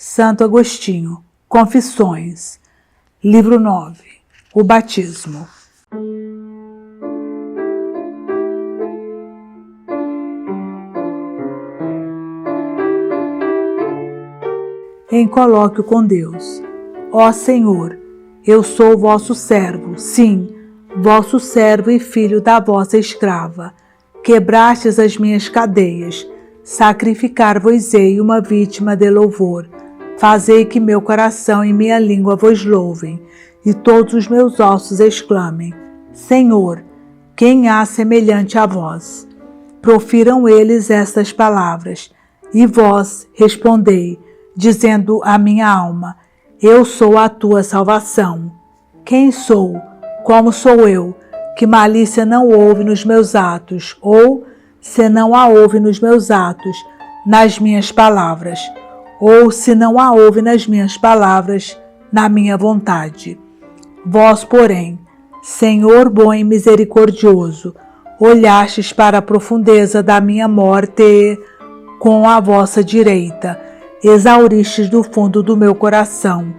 Santo Agostinho, Confissões, livro 9, o batismo. Em colóquio com Deus. Ó Senhor, eu sou vosso servo, sim, vosso servo e filho da vossa escrava. Quebrastes as minhas cadeias, sacrificar-vos-ei uma vítima de louvor. Fazei que meu coração e minha língua vos louvem, e todos os meus ossos exclamem: Senhor, quem há semelhante a vós? Profiram eles estas palavras, e vós respondei, dizendo à minha alma: Eu sou a tua salvação. Quem sou? Como sou eu? Que malícia não houve nos meus atos, ou, se não a houve nos meus atos, nas minhas palavras, ou se não a houve nas minhas palavras, na minha vontade. Vós, porém, Senhor bom e misericordioso, olhastes para a profundeza da minha morte e, com a vossa direita, exauristes do fundo do meu coração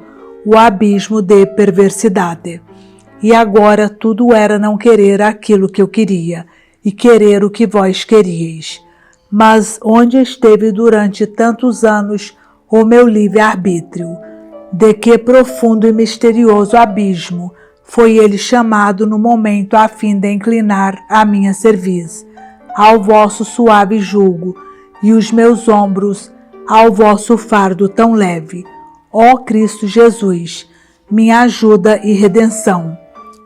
o abismo de perversidade. E agora tudo era não querer aquilo que eu queria, e querer o que vós queríeis. Mas onde esteve durante tantos anos o meu livre-arbítrio? De que profundo e misterioso abismo foi ele chamado no momento a fim de inclinar a minha cerviz ao vosso suave jugo e os meus ombros ao vosso fardo tão leve. Ó Cristo Jesus, minha ajuda e redenção!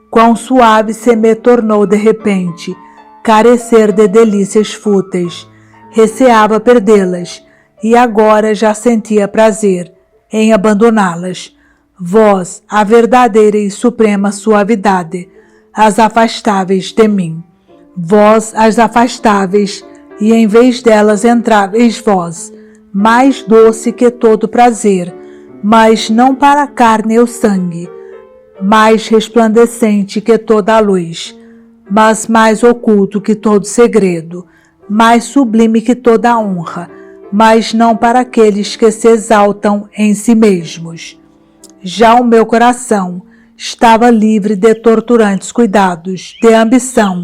Quão suave se me tornou de repente carecer de delícias fúteis. Receava perdê-las, e agora já sentia prazer em abandoná-las. Vós, a verdadeira e suprema suavidade, as afastáveis de mim. Vós as afastáveis, e em vez delas entráveis vós, mais doce que todo prazer, mas não para a carne ou sangue, mais resplandecente que toda a luz, mas mais oculto que todo segredo, mais sublime que toda a honra, mas não para aqueles que se exaltam em si mesmos. Já o meu coração estava livre de torturantes cuidados, de ambição,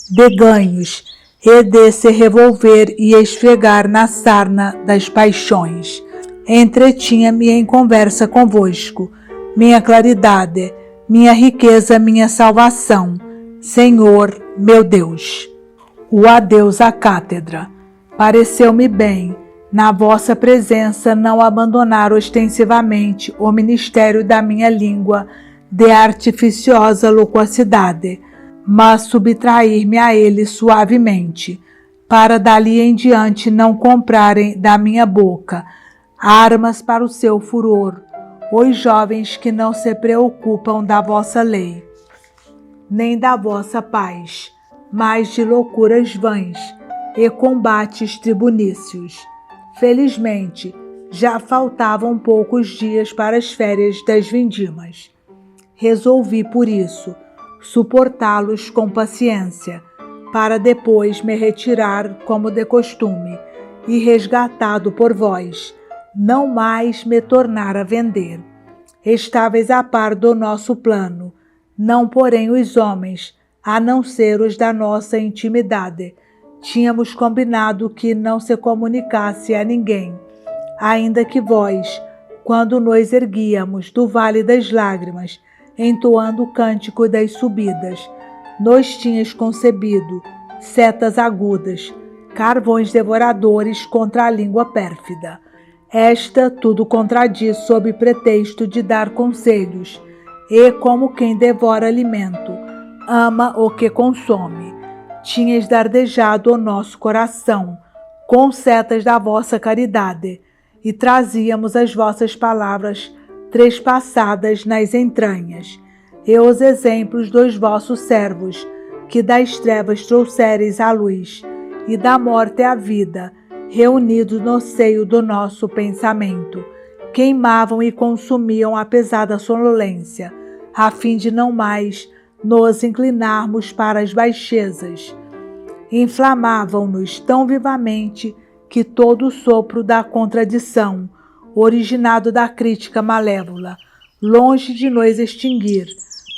de ganhos, e de se revolver e esfregar na sarna das paixões. Entretinha-me em conversa convosco, minha claridade, minha riqueza, minha salvação, Senhor, meu Deus. O adeus à cátedra. Pareceu-me bem, na vossa presença, não abandonar ostensivamente o ministério da minha língua de artificiosa loquacidade, mas subtrair-me a ele suavemente, para dali em diante não comprarem da minha boca armas para o seu furor, os jovens que não se preocupam da vossa lei, nem da vossa paz, mas de loucuras vãs e combates tribunícios. Felizmente, já faltavam poucos dias para as férias das vindimas. Resolvi, por isso, suportá-los com paciência, para depois me retirar como de costume, e resgatado por vós, não mais me tornar a vender. Estáveis a par do nosso plano, não porém os homens, a não ser os da nossa intimidade. Tínhamos combinado que não se comunicasse a ninguém, ainda que vós, quando nos erguíamos do Vale das Lágrimas, entoando o cântico das subidas, nos tinhas concebido setas agudas, carvões devoradores contra a língua pérfida. Esta tudo contradiz sob pretexto de dar conselhos, e como quem devora alimento, ama o que consome. Tinhas dardejado o nosso coração com setas da vossa caridade, e trazíamos as vossas palavras trespassadas nas entranhas, e os exemplos dos vossos servos, que das trevas trouxereis à luz, e da morte à vida, reunidos no seio do nosso pensamento, queimavam e consumiam a pesada sonolência, a fim de não mais nos inclinarmos para as baixezas. Inflamavam-nos tão vivamente que todo o sopro da contradição, originado da crítica malévola, longe de nos extinguir,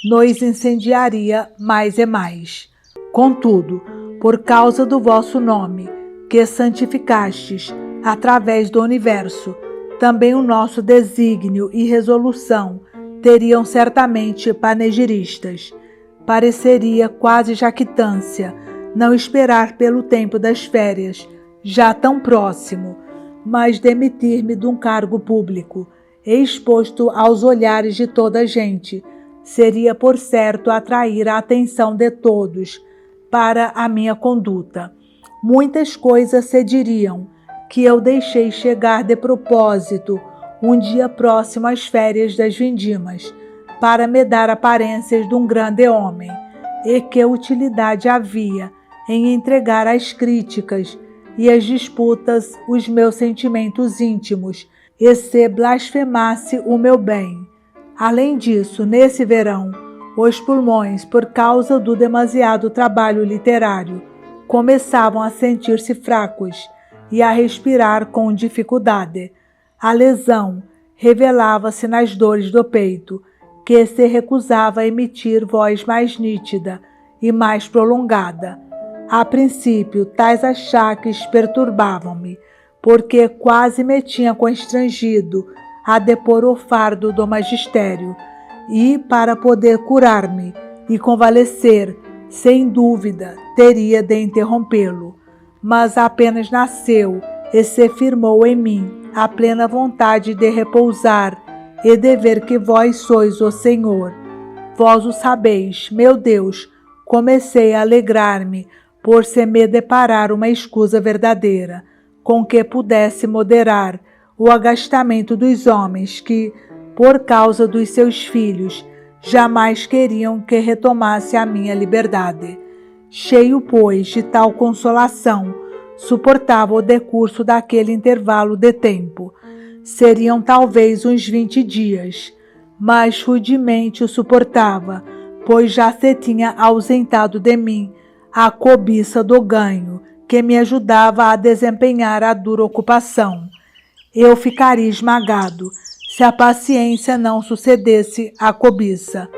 nos incendiaria mais e mais. Contudo, por causa do vosso nome, que santificastes através do universo, também o nosso desígnio e resolução teriam certamente panegiristas. Pareceria quase jactância não esperar pelo tempo das férias, já tão próximo, mas demitir-me de um cargo público, exposto aos olhares de toda a gente, seria por certo atrair a atenção de todos para a minha conduta. Muitas coisas se diriam que eu deixei chegar de propósito um dia próximo às férias das vindimas, para me dar aparências de um grande homem, e que utilidade havia em entregar às críticas e às disputas os meus sentimentos íntimos, e se blasfemasse o meu bem. Além disso, nesse verão, os pulmões, por causa do demasiado trabalho literário, começavam a sentir-se fracos e a respirar com dificuldade. A lesão revelava-se nas dores do peito, que se recusava a emitir voz mais nítida e mais prolongada. A princípio, tais achaques perturbavam-me, porque quase me tinha constrangido a depor o fardo do magistério, e, para poder curar-me e convalescer, sem dúvida, teria de interrompê-lo. Mas apenas nasceu e se firmou em mim a plena vontade de repousar e de ver que vós sois o Senhor. Vós o sabeis, meu Deus, comecei a alegrar-me por se me deparar uma escusa verdadeira, com que pudesse moderar o agastamento dos homens que, por causa dos seus filhos, jamais queriam que retomasse a minha liberdade. Cheio, pois, de tal consolação, suportava o decurso daquele intervalo de tempo. Seriam talvez uns 20 dias, mas rudemente o suportava, pois já se tinha ausentado de mim a cobiça do ganho, que me ajudava a desempenhar a dura ocupação. Eu ficaria esmagado se a paciência não sucedesse à cobiça.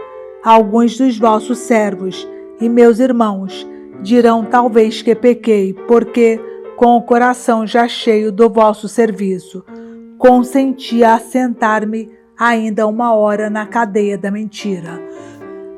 Alguns dos vossos servos e meus irmãos dirão talvez que pequei, porque, com o coração já cheio do vosso serviço, consenti a sentar-me ainda 1 hora na cadeia da mentira.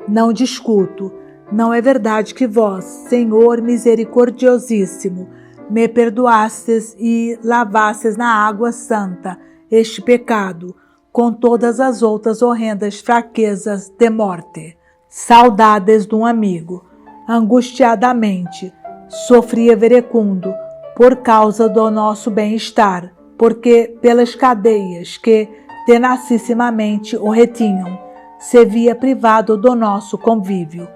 Não discuto. Não é verdade que vós, Senhor misericordiosíssimo, me perdoastes e lavastes na água santa este pecado, com todas as outras horrendas fraquezas de morte? Saudades de um amigo. Angustiadamente sofria Verecundo por causa do nosso bem-estar, porque pelas cadeias que tenacissimamente o retinham, se via privado do nosso convívio.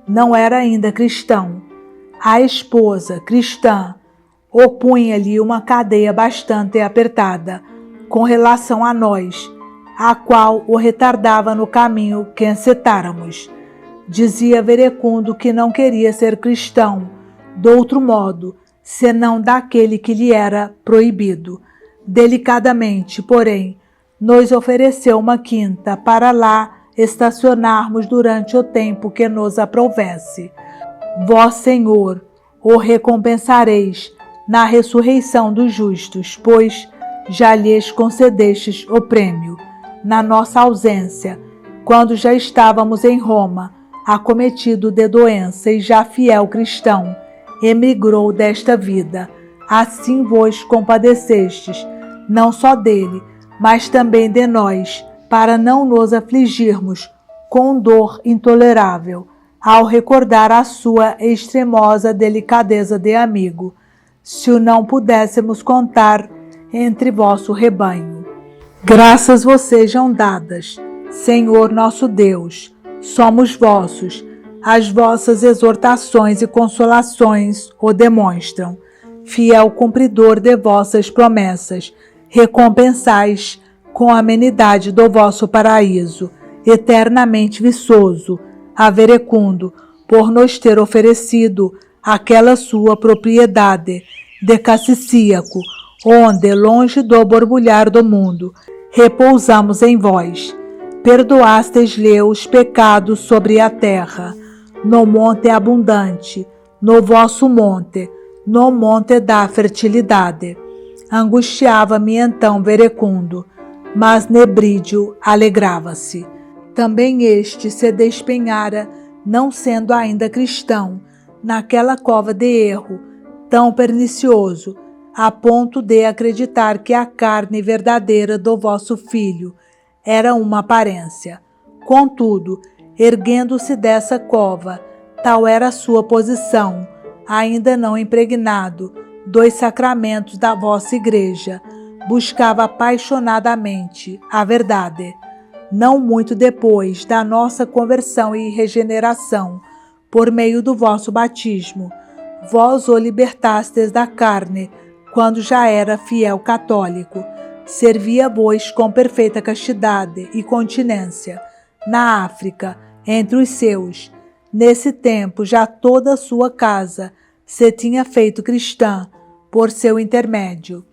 Não era ainda cristão. A esposa, cristã, opunha-lhe uma cadeia bastante apertada com relação a nós, a qual o retardava no caminho que encetáramos. Dizia Verecundo que não queria ser cristão de outro modo, senão daquele que lhe era proibido. Delicadamente, porém, nos ofereceu uma quinta para lá estacionarmos durante o tempo que nos aprovesse. Vós, Senhor, o recompensareis na ressurreição dos justos, pois já lhes concedestes o prêmio. Na nossa ausência, quando já estávamos em Roma, acometido de doença e já fiel cristão, emigrou desta vida. Assim vos compadecestes, não só dele, mas também de nós, para não nos afligirmos com dor intolerável, ao recordar a sua extremosa delicadeza de amigo, se o não pudéssemos contar entre vosso rebanho. Graças vos sejam dadas, Senhor nosso Deus, somos vossos, as vossas exortações e consolações o demonstram. Fiel cumpridor de vossas promessas, recompensais com a amenidade do vosso paraíso, eternamente viçoso, a Verecundo, por nos ter oferecido aquela sua propriedade de Cassicíaco, onde, longe do borbulhar do mundo, repousamos em vós. Perdoastes-lhe os pecados sobre a terra, no monte abundante, no vosso monte, no monte da fertilidade. Angustiava-me então Verecundo, mas Nebrídio alegrava-se. Também este se despenhara, não sendo ainda cristão, naquela cova de erro, tão pernicioso, a ponto de acreditar que a carne verdadeira do vosso filho era uma aparência. Contudo, erguendo-se dessa cova, tal era a sua posição, ainda não impregnado dos sacramentos da vossa igreja, buscava apaixonadamente a verdade. Não muito depois da nossa conversão e regeneração, por meio do vosso batismo, vós o libertastes da carne, quando já era fiel católico. Servia-vos com perfeita castidade e continência, na África, entre os seus. Nesse tempo, já toda a sua casa se tinha feito cristã, por seu intermédio.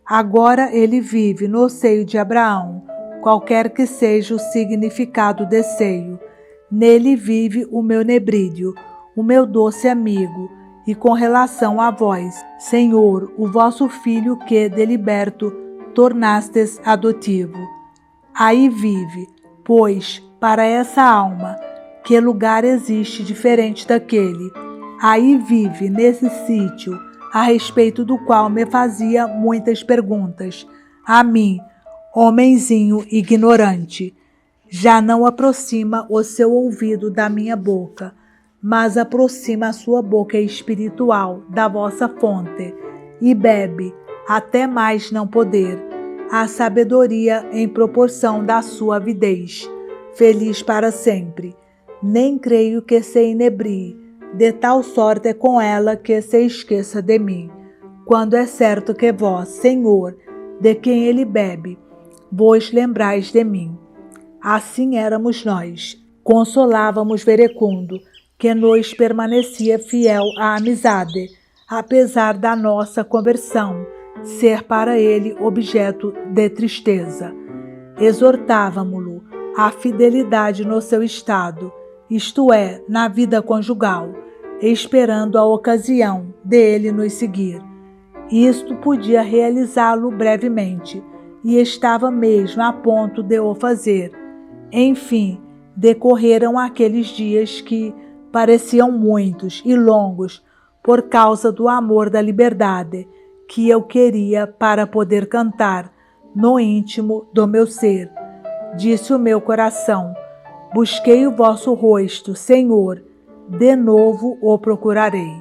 Agora ele vive no seio de Abraão, qualquer que seja o significado de seio. Nele vive o meu Nebrídio, o meu doce amigo, e com relação a vós, Senhor, o vosso filho que, de liberto, tornastes adotivo. Aí vive, pois, para essa alma, que lugar existe diferente daquele? Aí vive, nesse sítio, a respeito do qual me fazia muitas perguntas, a mim, homenzinho ignorante. Já não aproxima o seu ouvido da minha boca, mas aproxima a sua boca espiritual da vossa fonte, e bebe, até mais não poder, a sabedoria em proporção da sua avidez, feliz para sempre. Nem creio que se inebrie, de tal sorte é com ela que se esqueça de mim, quando é certo que vós, Senhor, de quem ele bebe, vos lembrais de mim. Assim éramos nós, consolávamos Verecundo, que nos permanecia fiel à amizade, apesar da nossa conversão ser para ele objeto de tristeza. Exortávamo-lo à fidelidade no seu estado, isto é, na vida conjugal, esperando a ocasião de ele nos seguir. Isto podia realizá-lo brevemente, e estava mesmo a ponto de o fazer. Enfim, decorreram aqueles dias que pareciam muitos e longos por causa do amor da liberdade que eu queria para poder cantar no íntimo do meu ser. Disse o meu coração: busquei o vosso rosto, Senhor, de novo o procurarei.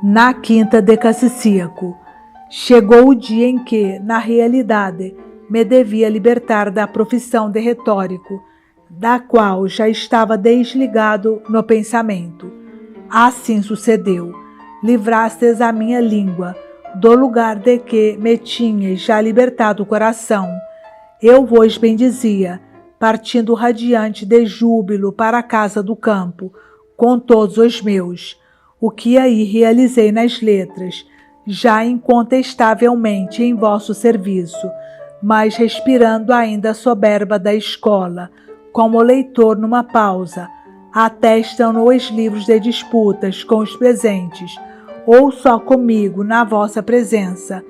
Na quinta de Cassicíaco, chegou o dia em que, na realidade, me devia libertar da profissão de retórico, da qual já estava desligado no pensamento. Assim sucedeu. Livrastes a minha língua do lugar de que me tinhas já libertado o coração. Eu vos bendizia, partindo radiante de júbilo para a casa do campo, com todos os meus, o que aí realizei nas letras, já incontestavelmente em vosso serviço, mas respirando ainda a soberba da escola, como o leitor numa pausa, atestam os livros de disputas com os presentes, ou só comigo na vossa presença,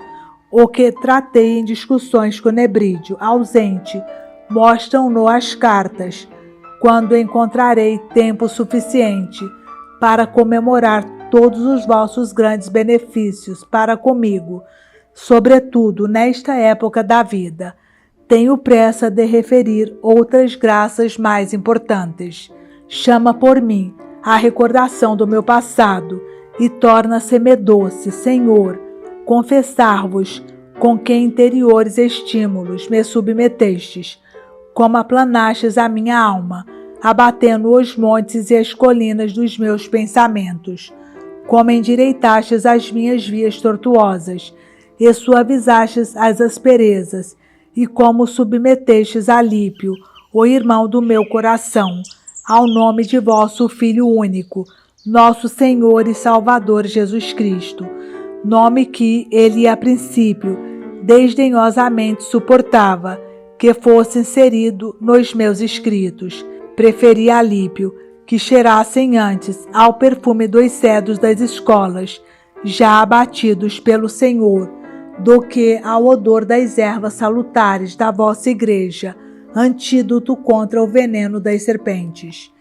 o que tratei em discussões com Nebrídio, ausente, mostram-no as cartas, quando encontrarei tempo suficiente para comemorar todos os vossos grandes benefícios para comigo, sobretudo nesta época da vida. Tenho pressa de referir outras graças mais importantes. Chama por mim a recordação do meu passado e torna-se-me doce, Senhor, confessar-vos com que interiores estímulos me submetestes, como aplanastes a minha alma, abatendo os montes e as colinas dos meus pensamentos, como endireitastes as minhas vias tortuosas e suavizastes as asperezas, e como submetestes a Lípio, o irmão do meu coração, ao nome de vosso Filho único, nosso Senhor e Salvador Jesus Cristo, nome que ele a princípio desdenhosamente suportava que fosse inserido nos meus escritos. Preferi Alípio, que cheirassem antes ao perfume dos cedros das escolas, já abatidos pelo Senhor, do que ao odor das ervas salutares da vossa igreja, antídoto contra o veneno das serpentes.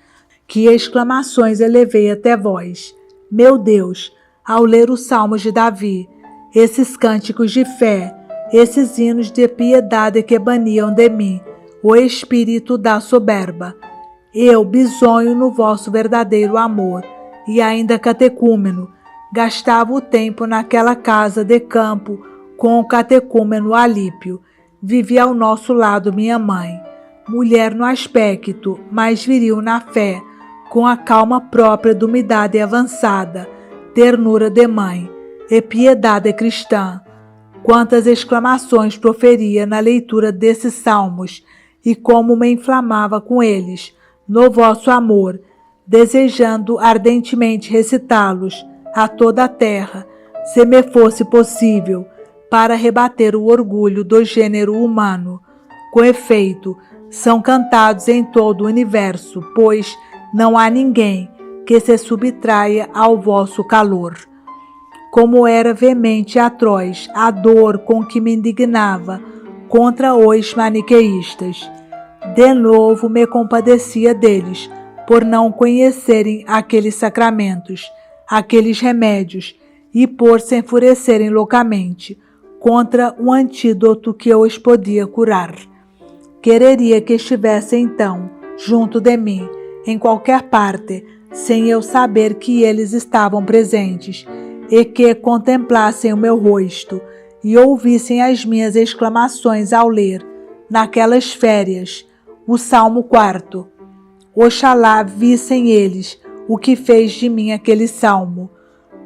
Que exclamações elevei até vós, meu Deus, ao ler os salmos de Davi, esses cânticos de fé, esses hinos de piedade que baniam de mim o espírito da soberba. Eu, bisonho no vosso verdadeiro amor, e ainda catecúmeno, gastava o tempo naquela casa de campo com o catecúmeno Alípio. Vivia ao nosso lado minha mãe, mulher no aspecto, mas viril na fé, com a calma própria de uma idade avançada, ternura de mãe e piedade cristã. Quantas exclamações proferia na leitura desses salmos, e como me inflamava com eles, no vosso amor, desejando ardentemente recitá-los a toda a terra, se me fosse possível, para rebater o orgulho do gênero humano. Com efeito, são cantados em todo o universo, pois não há ninguém que se subtraia ao vosso calor. Como era veemente e atroz a dor com que me indignava contra os maniqueístas. De novo me compadecia deles, por não conhecerem aqueles sacramentos, aqueles remédios, e por se enfurecerem loucamente contra um antídoto que os podia curar. Quereria que estivessem então junto de mim, em qualquer parte, sem eu saber que eles estavam presentes, e que contemplassem o meu rosto e ouvissem as minhas exclamações ao ler, naquelas férias, o Salmo 4. Oxalá vissem eles o que fez de mim aquele salmo.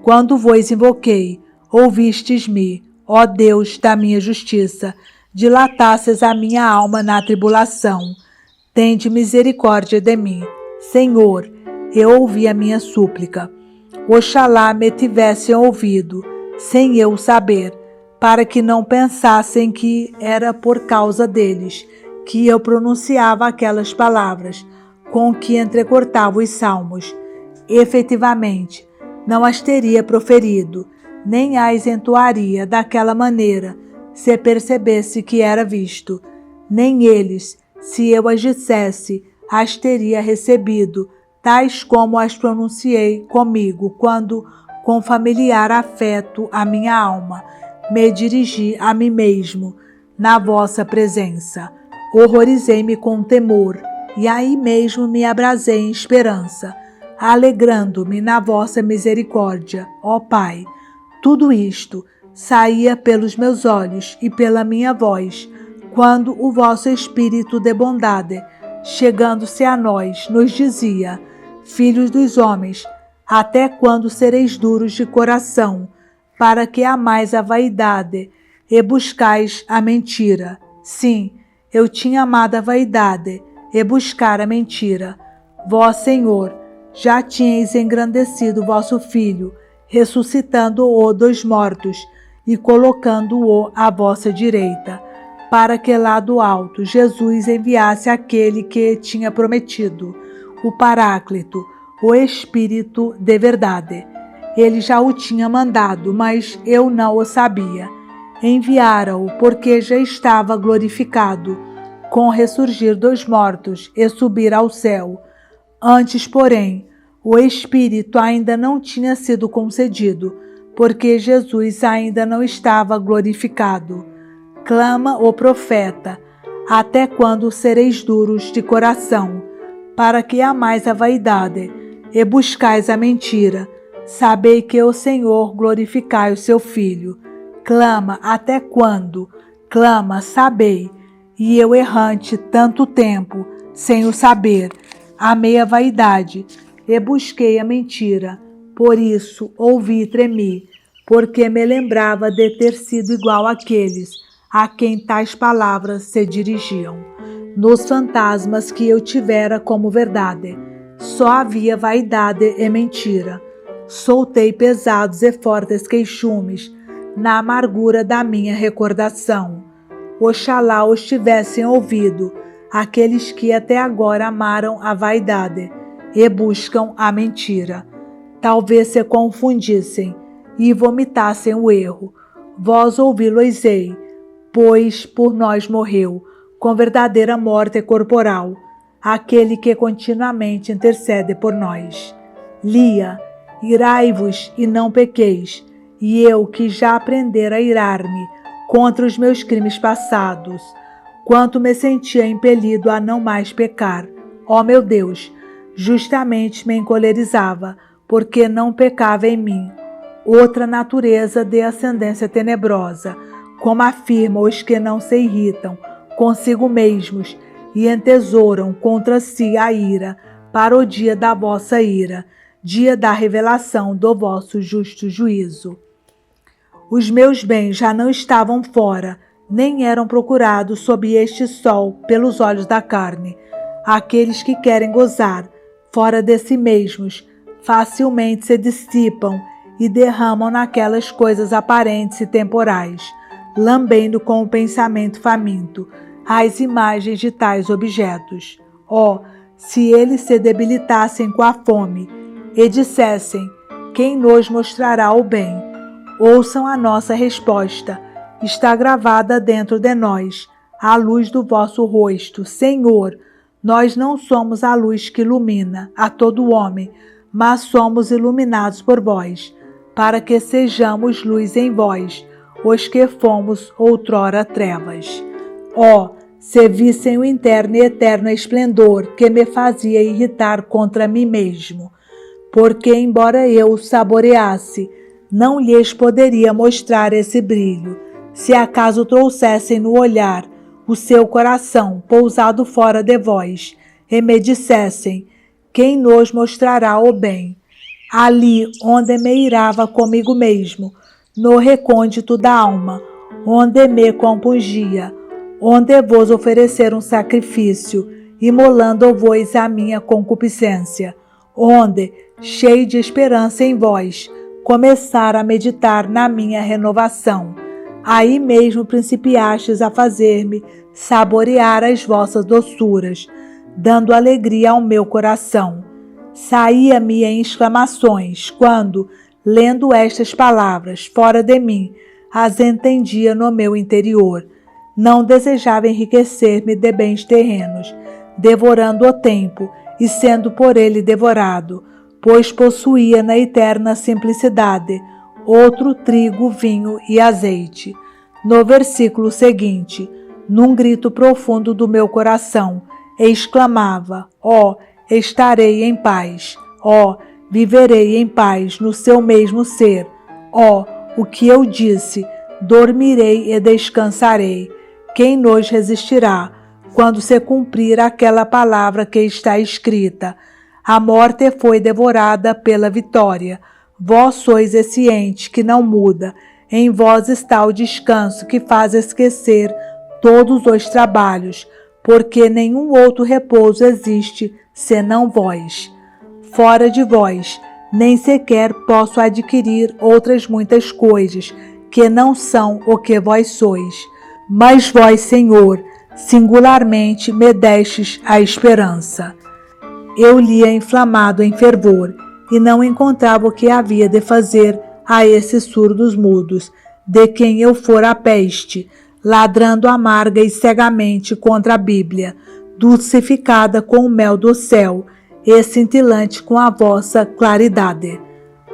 Quando vos invoquei, ouvistes-me, ó Deus da minha justiça, dilatasses a minha alma na tribulação. Tende misericórdia de mim, Senhor, eu ouvi a minha súplica. Oxalá me tivessem ouvido, sem eu saber, para que não pensassem que era por causa deles que eu pronunciava aquelas palavras com que entrecortava os salmos. Efetivamente, não as teria proferido, nem as entoaria daquela maneira, se percebesse que era visto. Nem eles, se eu as dissesse, as teria recebido, tais como as pronunciei comigo, quando, com familiar afeto a minha alma, me dirigi a mim mesmo, na vossa presença. Horrorizei-me com temor, e aí mesmo me abrasei em esperança, alegrando-me na vossa misericórdia, ó Pai. Tudo isto saía pelos meus olhos e pela minha voz, quando o vosso Espírito de bondade, chegando-se a nós, nos dizia: Filhos dos homens, até quando sereis duros de coração, para que amais a vaidade e buscais a mentira? Sim, eu tinha amado a vaidade e buscar a mentira. Vós, Senhor, já tinhais engrandecido vosso Filho, ressuscitando-o dos mortos e colocando-o à vossa direita, para que lá do alto Jesus enviasse aquele que tinha prometido, o Paráclito, o Espírito de verdade. Ele já o tinha mandado, mas eu não o sabia. Enviara-o porque já estava glorificado, com o ressurgir dos mortos e subir ao céu. Antes, porém, o Espírito ainda não tinha sido concedido, porque Jesus ainda não estava glorificado. Clama o profeta: até quando sereis duros de coração, para que amais a vaidade e buscais a mentira? Sabei que o Senhor glorificai o seu Filho. Clama: até quando? Clama: sabei. E eu, errante tanto tempo, sem o saber, amei a vaidade e busquei a mentira. Por isso ouvi e tremi, porque me lembrava de ter sido igual àqueles a quem tais palavras se dirigiam. Nos fantasmas que eu tivera como verdade, só havia vaidade e mentira. Soltei pesados e fortes queixumes, na amargura da minha recordação. Oxalá os tivessem ouvido aqueles que até agora amaram a vaidade e buscam a mentira. Talvez se confundissem e vomitassem o erro. Vós ouvi-los-ei, pois por nós morreu, com verdadeira morte corporal, aquele que continuamente intercede por nós. Lia, irai-vos e não pequeis, e eu que já aprendera a irar-me contra os meus crimes passados, quanto me sentia impelido a não mais pecar. Ó meu Deus, justamente me encolerizava, porque não pecava em mim outra natureza de ascendência tenebrosa, como afirmam os que não se irritam consigo mesmos e entesouram contra si a ira para o dia da vossa ira, dia da revelação do vosso justo juízo. Os meus bens já não estavam fora, nem eram procurados sob este sol pelos olhos da carne. Aqueles que querem gozar fora de si mesmos facilmente se dissipam e derramam naquelas coisas aparentes e temporais, lambendo com o pensamento faminto as imagens de tais objetos. Se eles se debilitassem com a fome e dissessem: quem nos mostrará o bem? Ouçam a nossa resposta. Está gravada dentro de nós a luz do vosso rosto. Senhor, nós não somos a luz que ilumina a todo homem, mas somos iluminados por vós, para que sejamos luz em vós, os que fomos outrora trevas. Se vissem o interno e eterno esplendor que me fazia irritar contra mim mesmo, porque, embora eu o saboreasse, não lhes poderia mostrar esse brilho, se acaso trouxessem no olhar o seu coração pousado fora de vós, e me dissessem: quem nos mostrará o bem? Ali onde me irava comigo mesmo, no recôndito da alma, onde me compungia, onde vos oferecer um sacrifício, imolando-vos a minha concupiscência, onde, cheio de esperança em vós, começar a meditar na minha renovação. Aí mesmo principiastes a fazer-me saborear as vossas doçuras, dando alegria ao meu coração. Saía-me em exclamações quando, lendo estas palavras fora de mim, as entendia no meu interior. Não desejava enriquecer-me de bens terrenos, devorando o tempo e sendo por ele devorado, pois possuía na eterna simplicidade outro trigo, vinho e azeite. No versículo seguinte, num grito profundo do meu coração, exclamava: estarei em paz, viverei em paz no seu mesmo ser. O que eu disse, dormirei e descansarei. Quem nos resistirá quando se cumprir aquela palavra que está escrita? A morte foi devorada pela vitória. Vós sois esse ente que não muda. Em vós está o descanso que faz esquecer todos os trabalhos, porque nenhum outro repouso existe senão vós. Fora de vós, nem sequer posso adquirir outras muitas coisas que não são o que vós sois. Mas vós, Senhor, singularmente me destes a esperança. Eu lia inflamado em fervor, e não encontrava o que havia de fazer a esses surdos mudos, de quem eu fora a peste, ladrando amarga e cegamente contra a Bíblia, dulcificada com o mel do céu e cintilante com a vossa claridade.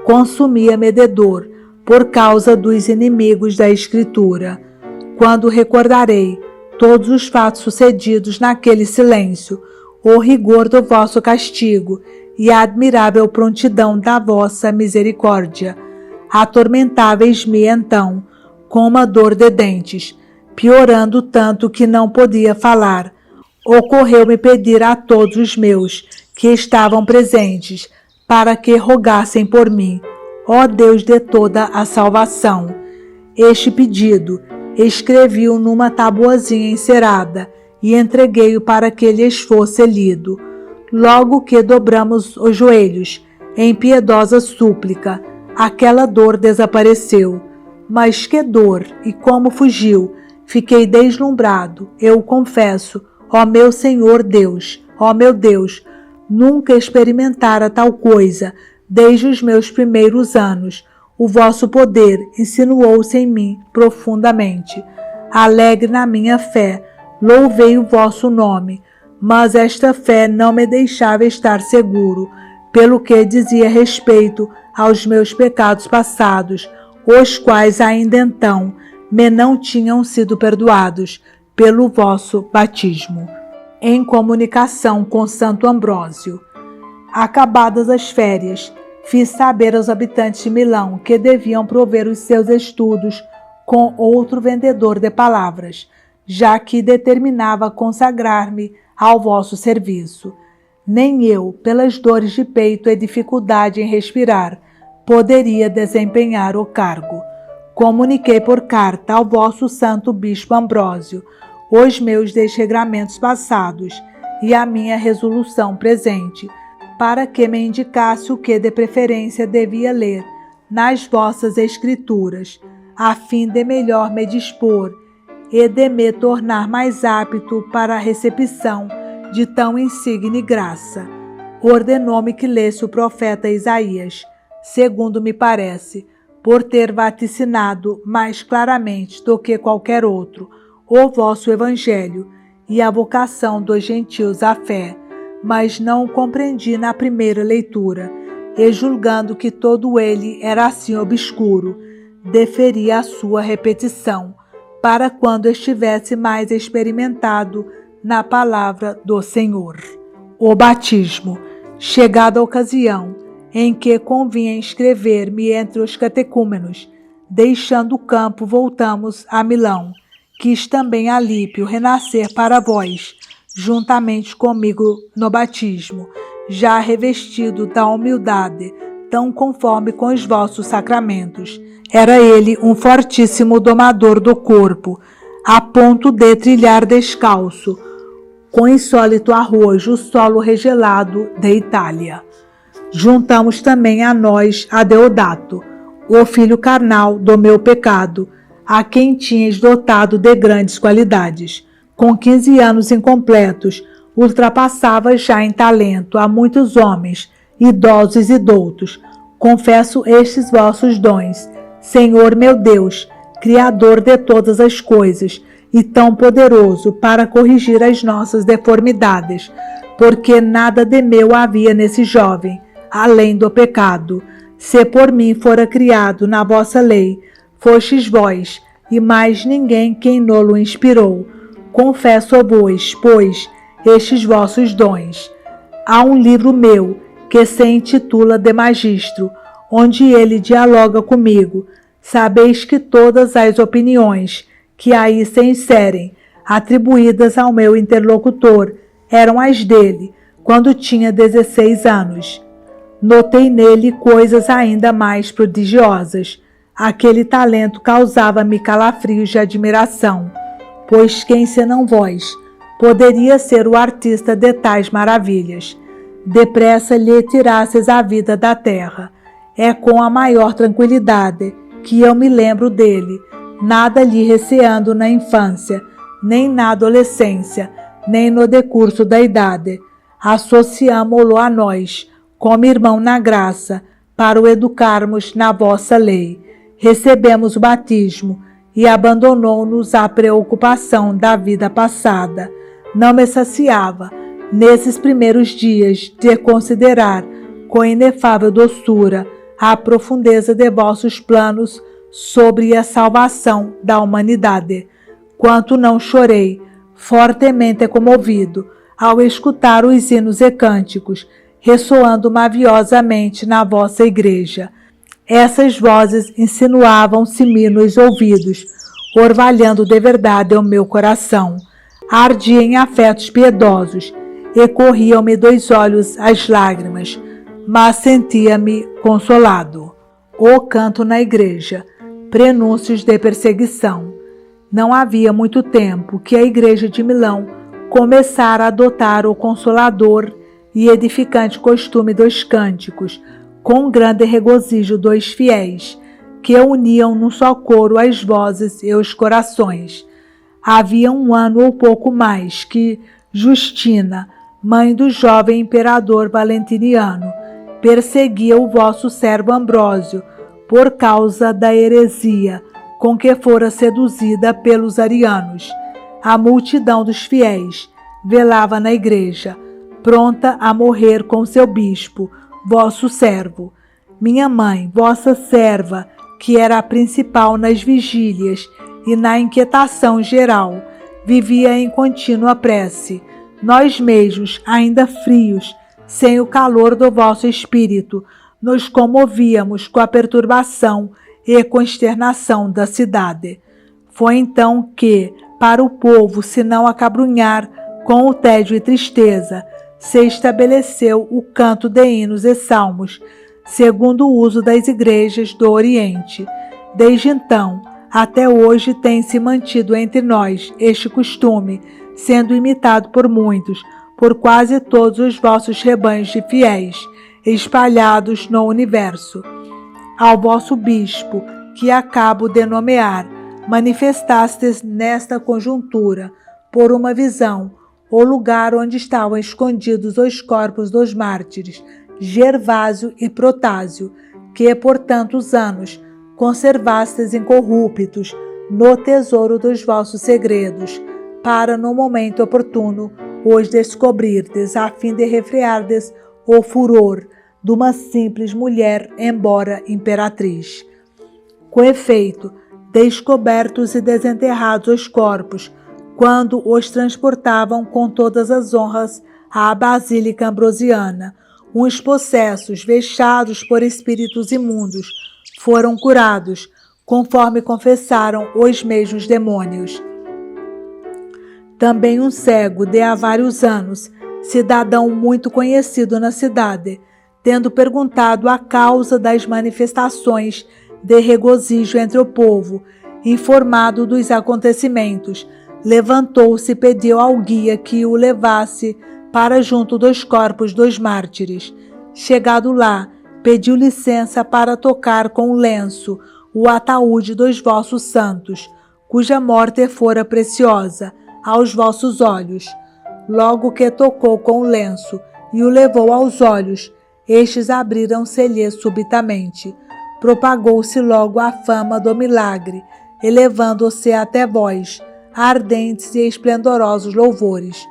Consumia-me de dor por causa dos inimigos da Escritura. Quando recordarei todos os fatos sucedidos naquele silêncio, o rigor do vosso castigo e a admirável prontidão da vossa misericórdia, atormentáveis-me então com uma dor de dentes, piorando tanto que não podia falar. Ocorreu-me pedir a todos os meus que estavam presentes para que rogassem por mim, ó Deus de toda a salvação. Este pedido escrevi-o numa tabuazinha encerada e entreguei-o para que lhes fosse lido. Logo que dobramos os joelhos, em piedosa súplica, aquela dor desapareceu. Mas que dor e como fugiu! Fiquei deslumbrado, eu o confesso, ó meu Senhor Deus, ó meu Deus, nunca experimentara tal coisa desde os meus primeiros anos. O vosso poder insinuou-se em mim profundamente. Alegre na minha fé, louvei o vosso nome, mas esta fé não me deixava estar seguro, pelo que dizia respeito aos meus pecados passados, os quais ainda então me não tinham sido perdoados pelo vosso batismo. Em comunicação com Santo Ambrósio. Acabadas as férias, fiz saber aos habitantes de Milão que deviam prover os seus estudos com outro vendedor de palavras, já que determinava consagrar-me ao vosso serviço. Nem eu, pelas dores de peito e dificuldade em respirar, poderia desempenhar o cargo. Comuniquei por carta ao vosso santo bispo Ambrósio os meus desregramentos passados e a minha resolução presente, para que me indicasse o que de preferência devia ler nas vossas escrituras, a fim de melhor me dispor e de me tornar mais apto para a recepção de tão insigne graça. Ordenou-me que lesse o profeta Isaías, segundo me parece, por ter vaticinado mais claramente do que qualquer outro o vosso evangelho e a vocação dos gentios à fé, mas não o compreendi na primeira leitura, e julgando que todo ele era assim obscuro, deferi a sua repetição, para quando estivesse mais experimentado na palavra do Senhor. O batismo. Chegada a ocasião em que convinha inscrever-me entre os catecúmenos, deixando o campo, voltamos a Milão. Quis também Alípio renascer para vós, juntamente comigo no batismo, já revestido da humildade, tão conforme com os vossos sacramentos. Era ele um fortíssimo domador do corpo, a ponto de trilhar descalço, com insólito arrojo, o solo regelado de Itália. Juntamos também a nós a Deodato, o filho carnal do meu pecado, a quem tinhas dotado de grandes qualidades. Com 15 anos incompletos, ultrapassava já em talento a muitos homens, idosos e doutos. Confesso estes vossos dons, Senhor meu Deus, Criador de todas as coisas, e tão poderoso para corrigir as nossas deformidades, porque nada de meu havia nesse jovem, além do pecado. Se por mim fora criado na vossa lei, fostes vós, e mais ninguém quem nolo inspirou. Confesso-vos, pois, estes vossos dons. Há um livro meu, que se intitula De Magistro, onde ele dialoga comigo. Sabeis que todas as opiniões que aí se inserem, atribuídas ao meu interlocutor, eram as dele, quando tinha 16 anos. Notei nele coisas ainda mais prodigiosas. Aquele talento causava-me calafrios de admiração, pois quem senão vós poderia ser o artista de tais maravilhas? Depressa lhe tirasses a vida da terra. É com a maior tranquilidade que eu me lembro dele, nada lhe receando na infância, nem na adolescência, nem no decurso da idade. Associamo-lo a nós, como irmão na graça, para o educarmos na vossa lei. Recebemos o batismo e abandonou-nos a preocupação da vida passada. Não me saciava, nesses primeiros dias, de considerar com inefável doçura a profundeza de vossos planos sobre a salvação da humanidade. Quanto não chorei, fortemente comovido, ao escutar os hinos e cânticos, ressoando maviosamente na vossa igreja. Essas vozes insinuavam-se-me nos ouvidos, orvalhando de verdade o meu coração. Ardia em afetos piedosos, e corriam-me dos olhos as lágrimas, mas sentia-me consolado. O canto na igreja, prenúncios de perseguição. Não havia muito tempo que a igreja de Milão começara a adotar o consolador e edificante costume dos cânticos, com grande regozijo dos fiéis. que uniam num só coro as vozes e os corações. Havia 1 ano ou pouco mais que Justina, mãe do jovem imperador Valentiniano, perseguia o vosso servo Ambrósio por causa da heresia com que fora seduzida pelos arianos. A multidão dos fiéis velava na igreja, pronta a morrer com seu bispo, vosso servo. Minha mãe, vossa serva, que era a principal nas vigílias e na inquietação geral, vivia em contínua prece. Nós mesmos, ainda frios, sem o calor do vosso espírito, nos comovíamos com a perturbação e consternação da cidade. Foi então que, para o povo se não acabrunhar com o tédio e tristeza, se estabeleceu o canto de hinos e salmos, segundo o uso das igrejas do Oriente. Desde então, até hoje tem-se mantido entre nós este costume, sendo imitado por muitos, por quase todos os vossos rebanhos de fiéis, espalhados no universo. Ao vosso bispo, que acabo de nomear, manifestastes nesta conjuntura, por uma visão, o lugar onde estavam escondidos os corpos dos mártires, Gervásio e Protásio, que por tantos anos conservastes incorruptos no tesouro dos vossos segredos, para no momento oportuno os descobrirdes, a fim de refreardes o furor de uma simples mulher, embora imperatriz. Com efeito, descobertos e desenterrados os corpos, quando os transportavam com todas as honras à Basílica Ambrosiana, uns possessos, vexados por espíritos imundos, foram curados, conforme confessaram os mesmos demônios. Também um cego de há vários anos, cidadão muito conhecido na cidade, tendo perguntado a causa das manifestações de regozijo entre o povo, informado dos acontecimentos, levantou-se e pediu ao guia que o levasse para junto dos corpos dos mártires. Chegado lá, pediu licença para tocar com o lenço o ataúde dos vossos santos, cuja morte fora preciosa aos vossos olhos. Logo que tocou com o lenço e o levou aos olhos, estes abriram-se-lhe subitamente. Propagou-se logo a fama do milagre, elevando-se até vós ardentes e esplendorosos louvores.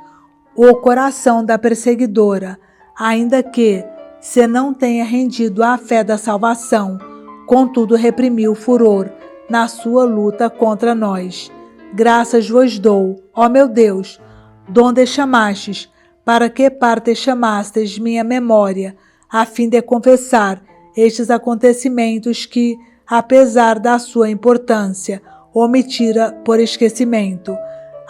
O coração da perseguidora, ainda que se não tenha rendido à fé da salvação, contudo reprimiu o furor na sua luta contra nós. Graças vos dou, ó meu Deus, donde chamastes, para que parte chamastes minha memória, a fim de confessar estes acontecimentos que, apesar da sua importância, omitira por esquecimento.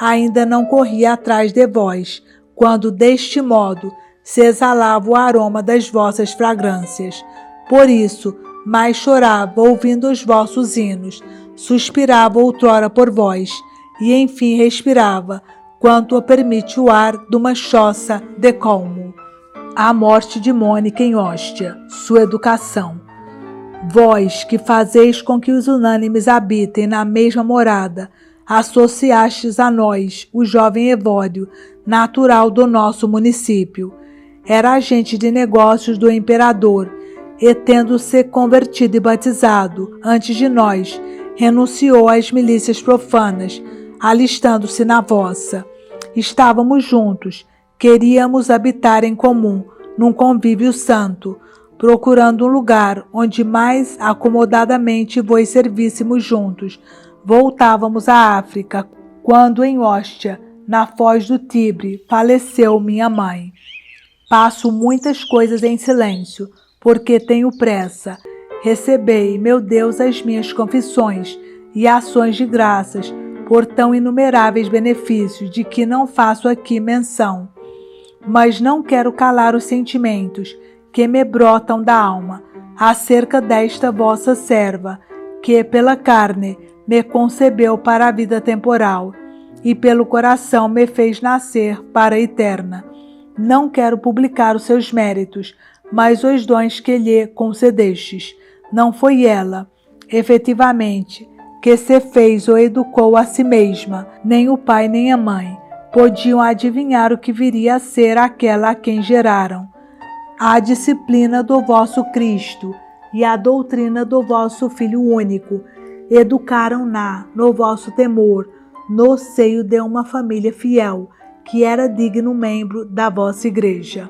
Ainda não corria atrás de vós, quando deste modo se exalava o aroma das vossas fragrâncias. Por isso, mais chorava ouvindo os vossos hinos, suspirava outrora por vós, e enfim respirava, quanto o permite o ar de uma choça de colmo. A morte de Mônica em Hóstia, sua educação. Vós, que fazeis com que os unânimes habitem na mesma morada, associastes a nós o jovem Evódio, natural do nosso município. Era agente de negócios do imperador, e tendo-se convertido e batizado antes de nós, renunciou às milícias profanas, alistando-se na vossa. Estávamos juntos, queríamos habitar em comum, num convívio santo, procurando um lugar onde mais acomodadamente vos servíssemos juntos. Voltávamos à África, quando em Hóstia, na foz do Tibre, faleceu minha mãe. Passo muitas coisas em silêncio, porque tenho pressa. Recebei, meu Deus, as minhas confissões e ações de graças por tão inumeráveis benefícios de que não faço aqui menção. Mas não quero calar os sentimentos que me brotam da alma acerca desta vossa serva, que pela carne me concebeu para a vida temporal e pelo coração me fez nascer para a eterna. Não quero publicar os seus méritos, mas os dons que lhe concedestes. Não foi ela, Efetivamente, que se fez ou educou a si mesma, nem o pai nem a mãe podiam adivinhar o que viria a ser aquela a quem geraram. A disciplina do vosso Cristo e a doutrina do vosso Filho único educaram-na no vosso temor, no seio de uma família fiel, que era digno membro da vossa igreja.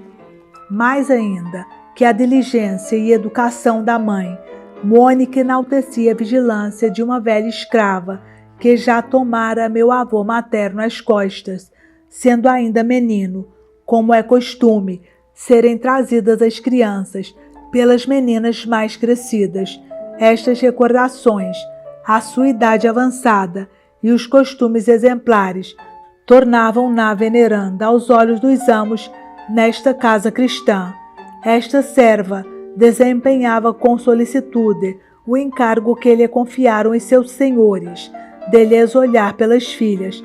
Mais ainda que a diligência e educação da mãe, Mônica enaltecia a vigilância de uma velha escrava que já tomara meu avô materno às costas, sendo ainda menino, como é costume, serem trazidas as crianças pelas meninas mais crescidas. Estas recordações, a sua idade avançada e os costumes exemplares, tornavam-na veneranda aos olhos dos amos nesta casa cristã. Esta serva desempenhava com solicitude o encargo que lhe confiaram os seus senhores, de lhes olhar pelas filhas,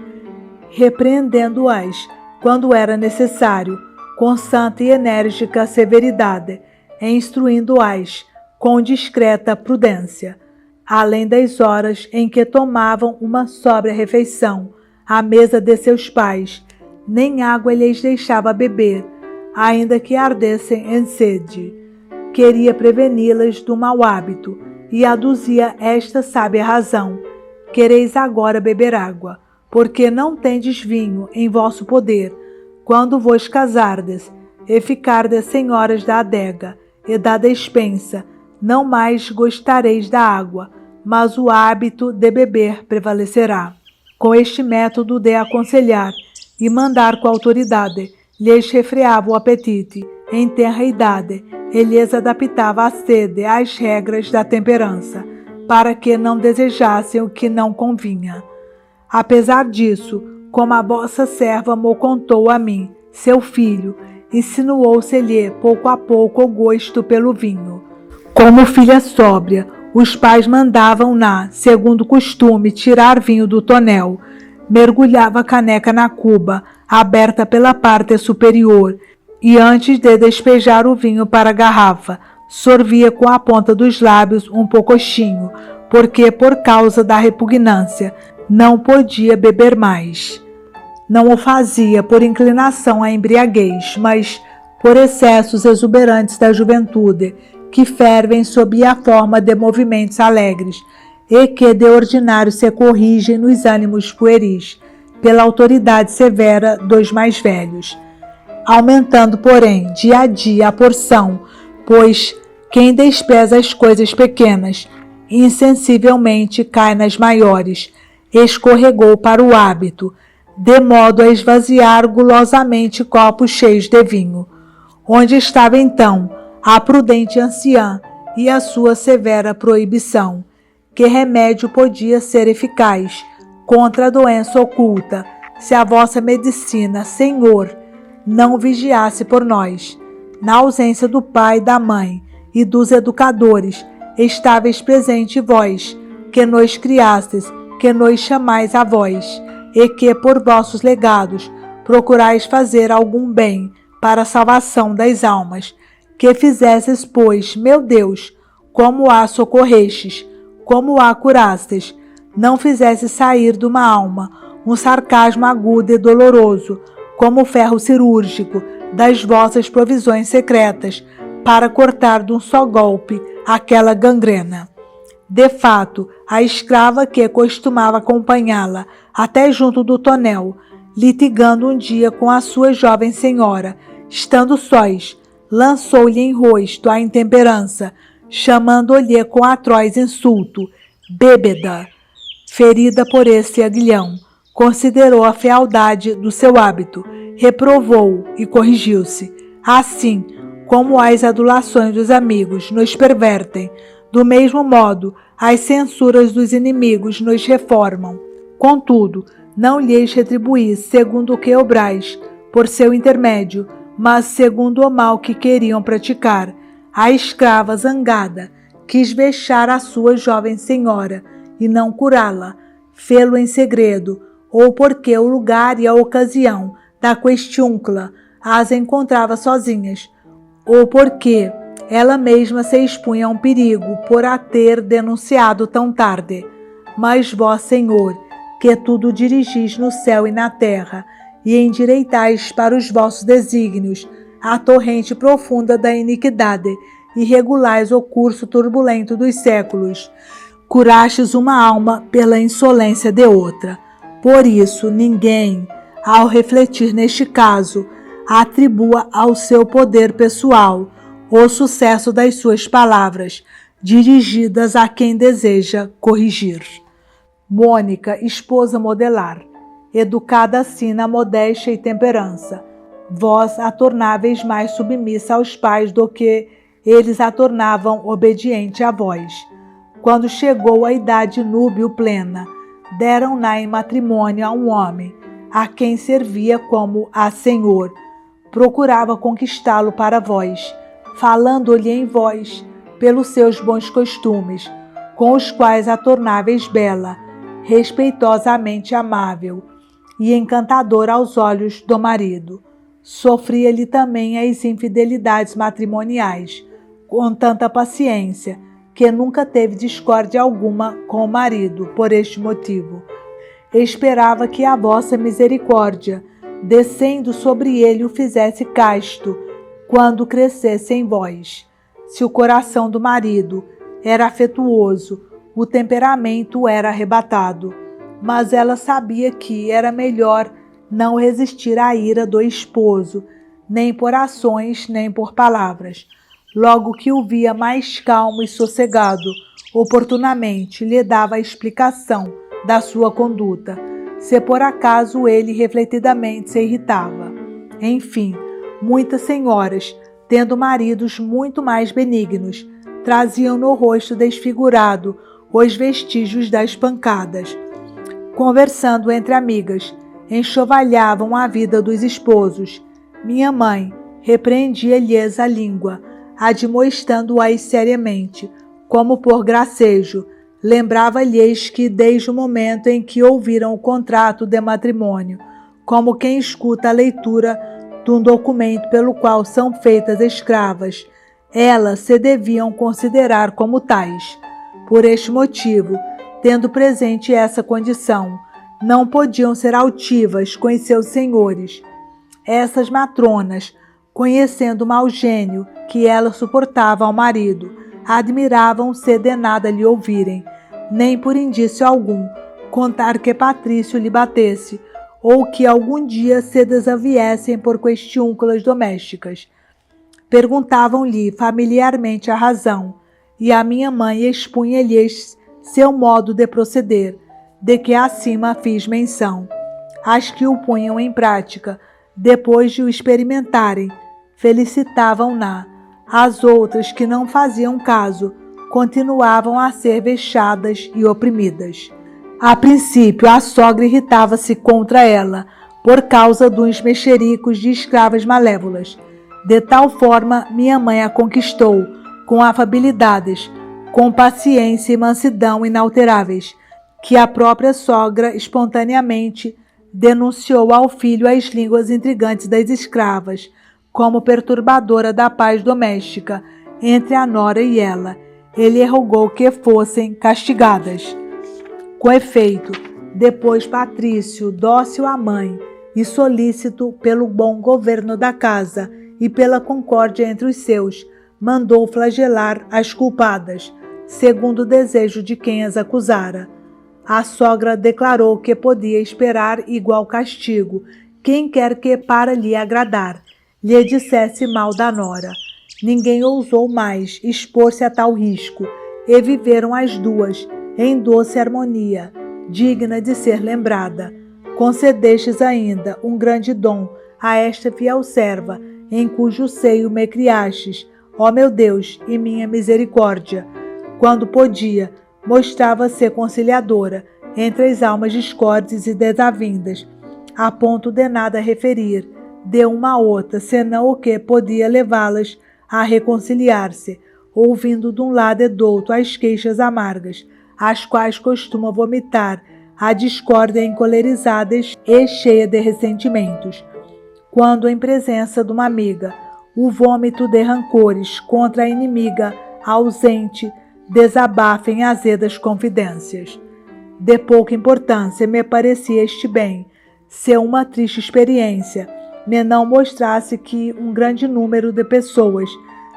repreendendo-as quando era necessário, com santa e enérgica severidade, e instruindo-as com discreta prudência, além das horas em que tomavam uma sóbria refeição à mesa de seus pais. Nem água lhes deixava beber, ainda que ardessem em sede. Queria preveni-las do mau hábito e aduzia esta sábia razão: quereis agora beber água, porque não tendes vinho em vosso poder. Quando vos casardes e ficardes senhoras da adega e da despensa, não mais gostareis da água, mas o hábito de beber prevalecerá. Com este método de aconselhar e mandar com autoridade, lhes refreava o apetite em tenra idade e lhes adaptava a sede às regras da temperança, para que não desejassem o que não convinha. Apesar disso, como a vossa serva mo contou a mim, seu filho, insinuou-se-lhe pouco a pouco o gosto pelo vinho. Como filha sóbria, os pais mandavam-na, segundo o costume, tirar vinho do tonel. Mergulhava a caneca na cuba, aberta pela parte superior, e antes de despejar o vinho para a garrafa, sorvia com a ponta dos lábios um pocochinho, porque, por causa da repugnância, não podia beber mais. Não o fazia por inclinação à embriaguez, mas por excessos exuberantes da juventude, que fervem sob a forma de movimentos alegres e que de ordinário se corrigem nos ânimos pueris, pela autoridade severa dos mais velhos, aumentando, porém, dia a dia a porção, pois quem despreza as coisas pequenas, insensivelmente cai nas maiores, escorregou para o hábito, de modo a esvaziar gulosamente copos cheios de vinho. Onde estava então a prudente anciã e a sua severa proibição? Que remédio podia ser eficaz contra a doença oculta, se a vossa medicina, Senhor, não vigiasse por nós? Na ausência do pai, da mãe e dos educadores, estáveis presente vós, que nos criastes, que nos chamais a vós, e que por vossos legados procurais fazer algum bem para a salvação das almas, que fizesses, pois, meu Deus, como a socorrestes, como a curastes, não fizesses sair de uma alma um sarcasmo agudo e doloroso, como o ferro cirúrgico das vossas provisões secretas, para cortar de um só golpe aquela gangrena. De fato, a escrava que costumava acompanhá-la até junto do tonel, litigando um dia com a sua jovem senhora, estando sós, lançou-lhe em rosto a intemperança, chamando-lhe com atroz insulto, bêbeda. Ferida por esse aguilhão, considerou a fealdade do seu hábito, reprovou e corrigiu-se. Assim como as adulações dos amigos nos pervertem, do mesmo modo as censuras dos inimigos nos reformam. Contudo, não lhes retribuí segundo o que obrais, por seu intermédio, mas segundo o mal que queriam praticar. A escrava zangada quis vexar a sua jovem senhora e não curá-la, fê-lo em segredo, ou porque o lugar e a ocasião da questiúncula as encontrava sozinhas, ou porque Ela mesma se expunha a um perigo por a ter denunciado tão tarde. Mas vós, Senhor, que tudo dirigis no céu e na terra, e endireitais para os vossos desígnios a torrente profunda da iniquidade, e regulais o curso turbulento dos séculos, curastes uma alma pela insolência de outra. Por isso, ninguém, ao refletir neste caso, atribua ao seu poder pessoal o sucesso das suas palavras, dirigidas a quem deseja corrigir. Mônica, esposa modelar, educada assim na modéstia e temperança, vós a tornáveis mais submissa aos pais do que eles a tornavam obediente a vós. Quando chegou a idade núbil plena, deram-na em matrimônio a um homem, a quem servia como a senhor. Procurava conquistá-lo para vós, falando-lhe em vós, pelos seus bons costumes, com os quais a tornáveis bela, respeitosamente amável e encantadora aos olhos do marido. Sofria-lhe também as infidelidades matrimoniais, com tanta paciência, que nunca teve discórdia alguma com o marido, por este motivo. Esperava que a vossa misericórdia, descendo sobre ele, o fizesse casto, quando crescesse em vós. Se o coração do marido era afetuoso, o temperamento era arrebatado, mas ela sabia que era melhor não resistir à ira do esposo, nem por ações, nem por palavras. Logo que o via mais calmo e sossegado, oportunamente lhe dava a explicação da sua conduta, se por acaso ele refletidamente se irritava. Enfim, muitas senhoras, tendo maridos muito mais benignos, traziam no rosto desfigurado os vestígios das pancadas. Conversando entre amigas, enxovalhavam a vida dos esposos. Minha mãe repreendia-lhes a língua, admoestando-as seriamente, como por gracejo. Lembrava-lhes que desde o momento em que ouviram o contrato de matrimônio, como quem escuta a leitura de um documento pelo qual são feitas escravas, elas se deviam considerar como tais. Por este motivo, tendo presente essa condição, não podiam ser altivas com os seus senhores. Essas matronas, conhecendo o mau gênio que ela suportava ao marido, admiravam-se de nada lhe ouvirem, nem por indício algum contar que Patrício lhe batesse, ou que algum dia se desaviessem por questiúnculas domésticas. Perguntavam-lhe familiarmente a razão, e a minha mãe expunha-lhes seu modo de proceder, de que acima fiz menção. As que o punham em prática, depois de o experimentarem, felicitavam-na. As outras que não faziam caso, continuavam a ser vexadas e oprimidas. A princípio, a sogra irritava-se contra ela, por causa dos mexericos de escravas malévolas. De tal forma, minha mãe a conquistou, com afabilidades, com paciência e mansidão inalteráveis, que a própria sogra espontaneamente denunciou ao filho as línguas intrigantes das escravas, como perturbadora da paz doméstica entre a nora e ela. Ele rogou que fossem castigadas. Com efeito, depois Patrício, dócil à mãe e solícito pelo bom governo da casa e pela concórdia entre os seus, mandou flagelar as culpadas, segundo o desejo de quem as acusara. A sogra declarou que podia esperar igual castigo, quem quer que, para lhe agradar, lhe dissesse mal da nora. Ninguém ousou mais expor-se a tal risco, e viveram as duas em doce harmonia, digna de ser lembrada. Concedestes ainda um grande dom a esta fiel serva, em cujo seio me criastes, ó meu Deus e minha misericórdia. Quando podia, mostrava-se conciliadora entre as almas discordes e desavindas, a ponto de nada referir de uma a outra, senão o que podia levá-las a reconciliar-se, ouvindo de um lado e do outro as queixas amargas, as quais costuma vomitar a discórdia encolerizada e cheia de ressentimentos. Quando, em presença de uma amiga, o vômito de rancores contra a inimiga ausente desabafa em azedas confidências. De pouca importância me parecia este bem, se uma triste experiência me não mostrasse que um grande número de pessoas,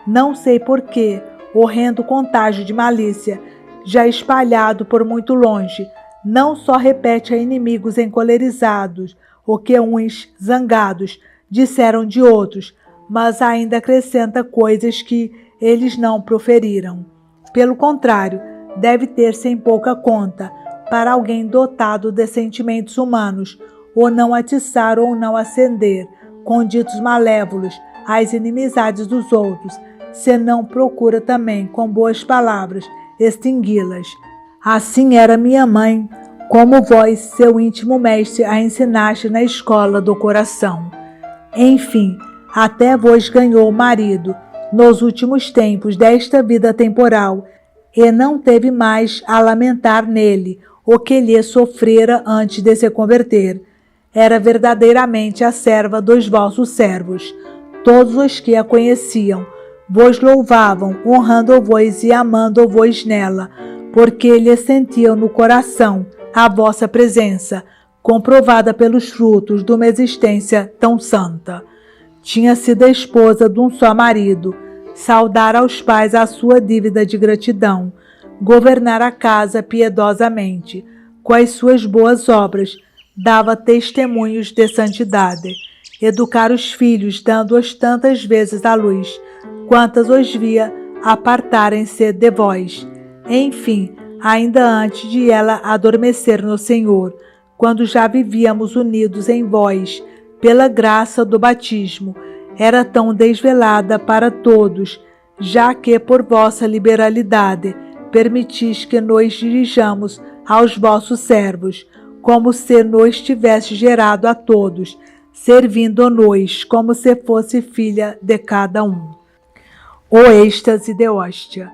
não sei porquê, horrendo contágio de malícia, já espalhado por muito longe, não só repete a inimigos encolerizados o que uns zangados disseram de outros, mas ainda acrescenta coisas que eles não proferiram. Pelo contrário, deve ter-se em pouca conta, para alguém dotado de sentimentos humanos, ou não atiçar ou não acender, com ditos malévolos, as inimizades dos outros, se não procura também, com boas palavras, extingui-las. Assim era minha mãe, como vós, seu íntimo mestre, a ensinaste na escola do coração. Enfim, até vos ganhou marido, nos últimos tempos desta vida temporal, e não teve mais a lamentar nele o que lhe sofrera antes de se converter. Era verdadeiramente a serva dos vossos servos. Todos os que a conheciam vos louvavam, honrando-vos e amando-vos nela, porque lhe sentiam no coração a vossa presença, comprovada pelos frutos de uma existência tão santa. Tinha sido esposa de um só marido, saudar aos pais a sua dívida de gratidão, governar a casa piedosamente, com as suas boas obras, dava testemunhos de santidade, educar os filhos, dando-os tantas vezes à luz, quantas os via apartarem-se de vós. Enfim, ainda antes de ela adormecer no Senhor, quando já vivíamos unidos em vós, pela graça do batismo, era tão desvelada para todos, já que por vossa liberalidade permitis que nos dirijamos aos vossos servos, como se nos tivesse gerado a todos, servindo-nos como se fosse filha de cada um. O êxtase de hóstia.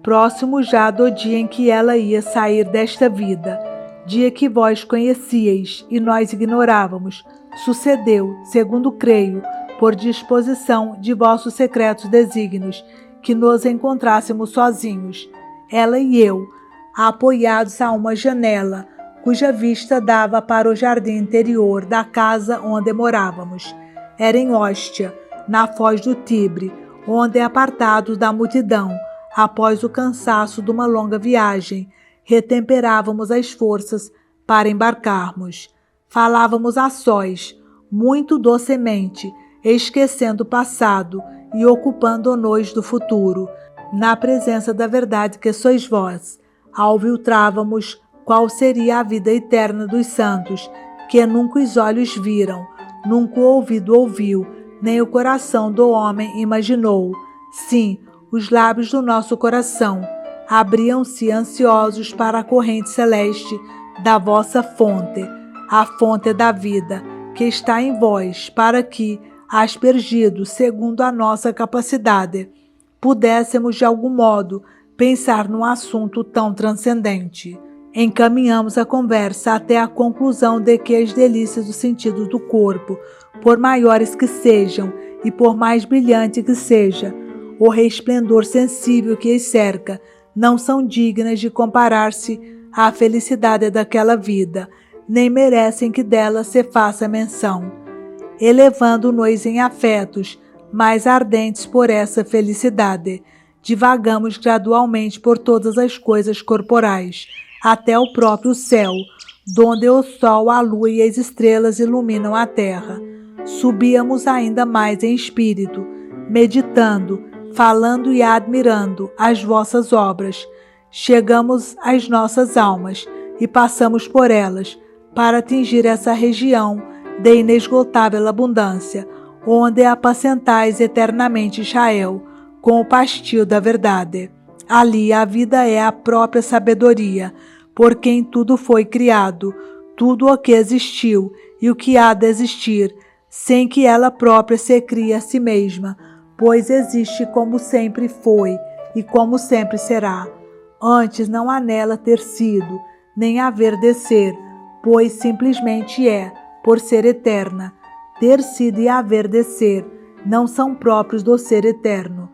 Próximo já do dia em que ela ia sair desta vida, dia que vós conhecieis e nós ignorávamos, sucedeu, segundo creio, por disposição de vossos secretos desígnios, que nos encontrássemos sozinhos, ela e eu, apoiados a uma janela, cuja vista dava para o jardim interior da casa onde morávamos. Era em Hóstia, na foz do Tibre, onde, apartados da multidão, após o cansaço de uma longa viagem, retemperávamos as forças para embarcarmos. Falávamos a sós, muito docemente, esquecendo o passado e ocupando-nos do futuro, na presença da verdade que sois vós. Alviltrávamos qual seria a vida eterna dos santos, que nunca os olhos viram, nunca o ouvido ouviu, nem o coração do homem imaginou. Sim, os lábios do nosso coração abriam-se ansiosos para a corrente celeste da vossa fonte, a fonte da vida, que está em vós, para que, aspergido segundo a nossa capacidade, pudéssemos de algum modo pensar num assunto tão transcendente. Encaminhamos a conversa até a conclusão de que as delícias dos sentidos do corpo, por maiores que sejam e por mais brilhante que seja o resplendor sensível que as cerca, não são dignas de comparar-se à felicidade daquela vida, nem merecem que dela se faça menção. Elevando-nos em afetos mais ardentes por essa felicidade, divagamos gradualmente por todas as coisas corporais, até o próprio céu, donde o sol, a lua e as estrelas iluminam a terra. Subíamos ainda mais em espírito, meditando, falando e admirando as vossas obras. Chegamos às nossas almas e passamos por elas, para atingir essa região de inesgotável abundância, onde apacentais eternamente Israel, com o pastio da verdade. Ali a vida é a própria sabedoria, por quem tudo foi criado, tudo o que existiu e o que há de existir, sem que ela própria se crie a si mesma, pois existe como sempre foi e como sempre será. Antes não há nela ter sido, nem haver de ser, pois simplesmente é, por ser eterna. Ter sido e haver de ser não são próprios do ser eterno.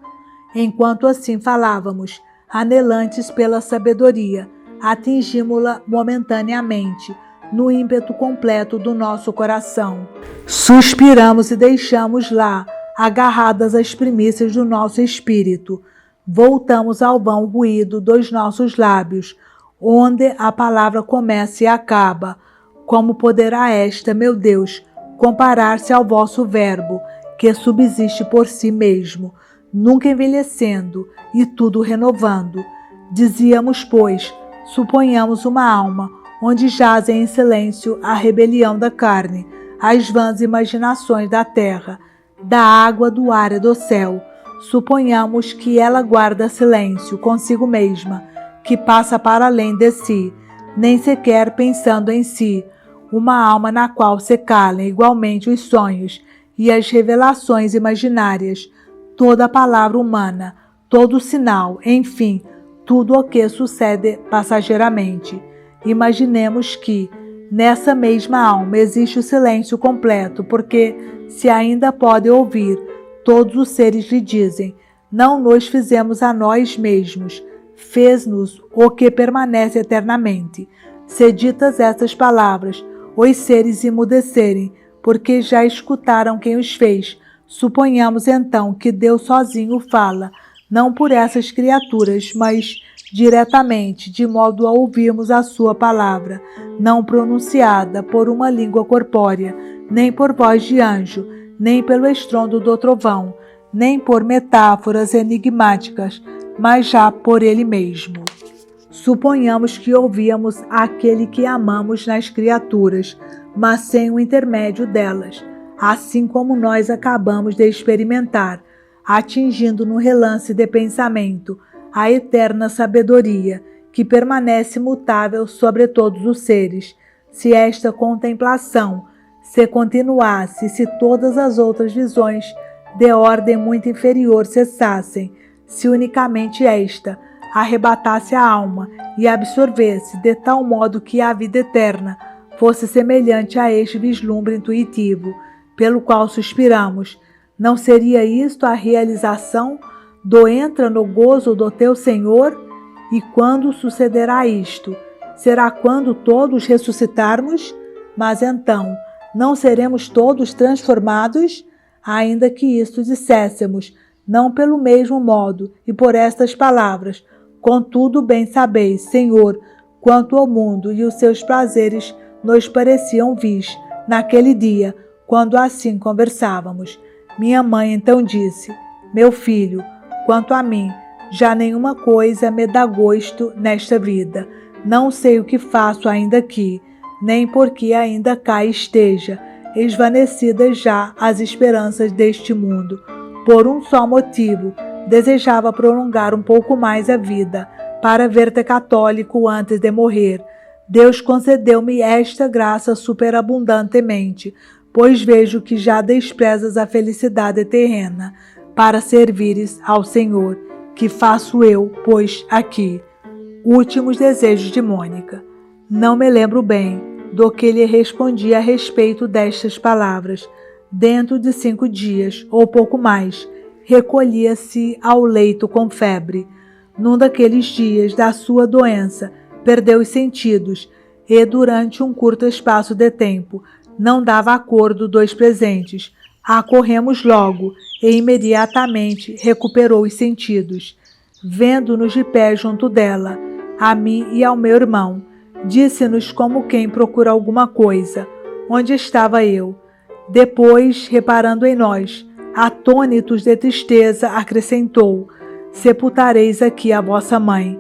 Enquanto assim falávamos, anelantes pela sabedoria, atingimos-la momentaneamente, no ímpeto completo do nosso coração. Suspiramos e deixamos lá, agarradas às primícias do nosso espírito. Voltamos ao vão ruído dos nossos lábios, onde a palavra começa e acaba. Como poderá esta, meu Deus, comparar-se ao vosso verbo, que subsiste por si mesmo, nunca envelhecendo e tudo renovando? Dizíamos, pois, suponhamos uma alma, onde jazem em silêncio a rebelião da carne, as vãs imaginações da terra, da água, do ar e do céu. Suponhamos que ela guarda silêncio consigo mesma, que passa para além de si, nem sequer pensando em si, uma alma na qual se calem igualmente os sonhos e as revelações imaginárias, toda a palavra humana, todo o sinal, enfim, tudo o que sucede passageiramente. Imaginemos que, nessa mesma alma, existe o silêncio completo, porque, se ainda pode ouvir, todos os seres lhe dizem: não nos fizemos a nós mesmos, fez-nos o que permanece eternamente. Se ditas essas palavras, os seres emudecerem, porque já escutaram quem os fez, suponhamos então que Deus sozinho fala, não por essas criaturas, mas diretamente, de modo a ouvirmos a sua palavra, não pronunciada por uma língua corpórea, nem por voz de anjo, nem pelo estrondo do trovão, nem por metáforas enigmáticas, mas já por ele mesmo. Suponhamos que ouvíamos aquele que amamos nas criaturas, mas sem o intermédio delas, assim como nós acabamos de experimentar, atingindo no relance de pensamento a eterna sabedoria, que permanece imutável sobre todos os seres. Se esta contemplação se continuasse, se todas as outras visões de ordem muito inferior cessassem, se unicamente esta arrebatasse a alma e absorvesse de tal modo que a vida eterna fosse semelhante a este vislumbre intuitivo, pelo qual suspiramos, não seria isto a realização do entra no gozo do teu Senhor? E quando sucederá isto? Será quando todos ressuscitarmos? Mas então, não seremos todos transformados? Ainda que isto disséssemos, não pelo mesmo modo e por estas palavras, contudo bem sabeis, Senhor, quanto ao mundo e os seus prazeres nos pareciam vis, naquele dia, quando assim conversávamos. Minha mãe então disse: meu filho, quanto a mim, já nenhuma coisa me dá gosto nesta vida. Não sei o que faço ainda aqui, nem porque ainda cá esteja, esvanecidas já as esperanças deste mundo. Por um só motivo, desejava prolongar um pouco mais a vida, para ver-te católico antes de morrer. Deus concedeu-me esta graça superabundantemente, pois vejo que já desprezas a felicidade terrena, para servires ao Senhor, que faço eu, pois, aqui. Últimos desejos de Mônica. Não me lembro bem do que lhe respondi a respeito destas palavras. Dentro de 5 dias, ou pouco mais, recolhia-se ao leito com febre. Num daqueles dias da sua doença, perdeu os sentidos e, durante um curto espaço de tempo, não dava acordo dos presentes. Acorremos logo e imediatamente recuperou os sentidos. Vendo-nos de pé junto dela, a mim e ao meu irmão, disse-nos como quem procura alguma coisa, onde estava eu. Depois, reparando em nós, atônitos de tristeza, acrescentou: sepultareis aqui a vossa mãe.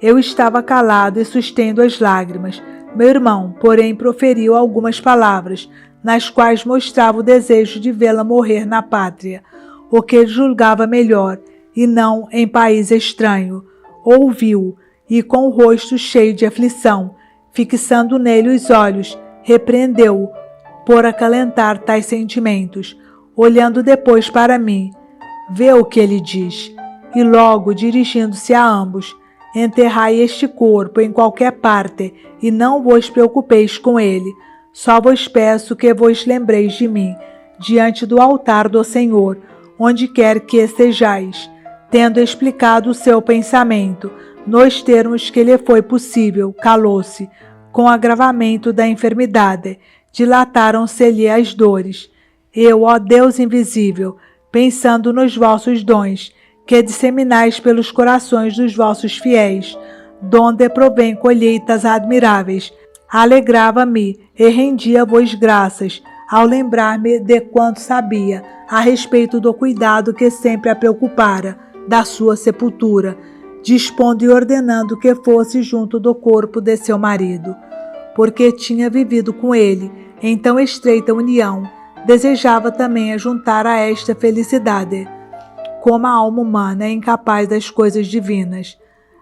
Eu estava calado e sustendo as lágrimas. Meu irmão, porém, proferiu algumas palavras, nas quais mostrava o desejo de vê-la morrer na pátria, o que julgava melhor, e não em país estranho. Ouviu, e com o rosto cheio de aflição, fixando nele os olhos, repreendeu-o por acalentar tais sentimentos, olhando depois para mim. Vê o que ele diz. E logo, dirigindo-se a ambos: enterrai este corpo em qualquer parte, e não vos preocupeis com ele. Só vos peço que vos lembreis de mim, diante do altar do Senhor, onde quer que estejais. Tendo explicado o seu pensamento, nos termos que lhe foi possível, calou-se. Com o agravamento da enfermidade, dilataram-se-lhe as dores. Eu, ó Deus invisível, pensando nos vossos dons, que disseminais pelos corações dos vossos fiéis, donde provém colheitas admiráveis, alegrava-me e rendia-vos graças, ao lembrar-me de quanto sabia a respeito do cuidado que sempre a preocupara da sua sepultura, dispondo e ordenando que fosse junto do corpo de seu marido, porque tinha vivido com ele em tão estreita união, desejava também ajuntar a esta felicidade. Como a alma humana é incapaz das coisas divinas,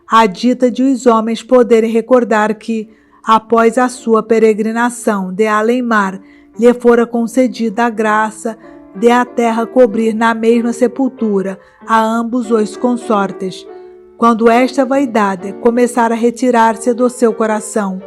a dita de os homens poderem recordar que, após a sua peregrinação de além-mar, lhe fora concedida a graça de a terra cobrir na mesma sepultura a ambos os consortes. Quando esta vaidade começara a retirar-se do seu coração,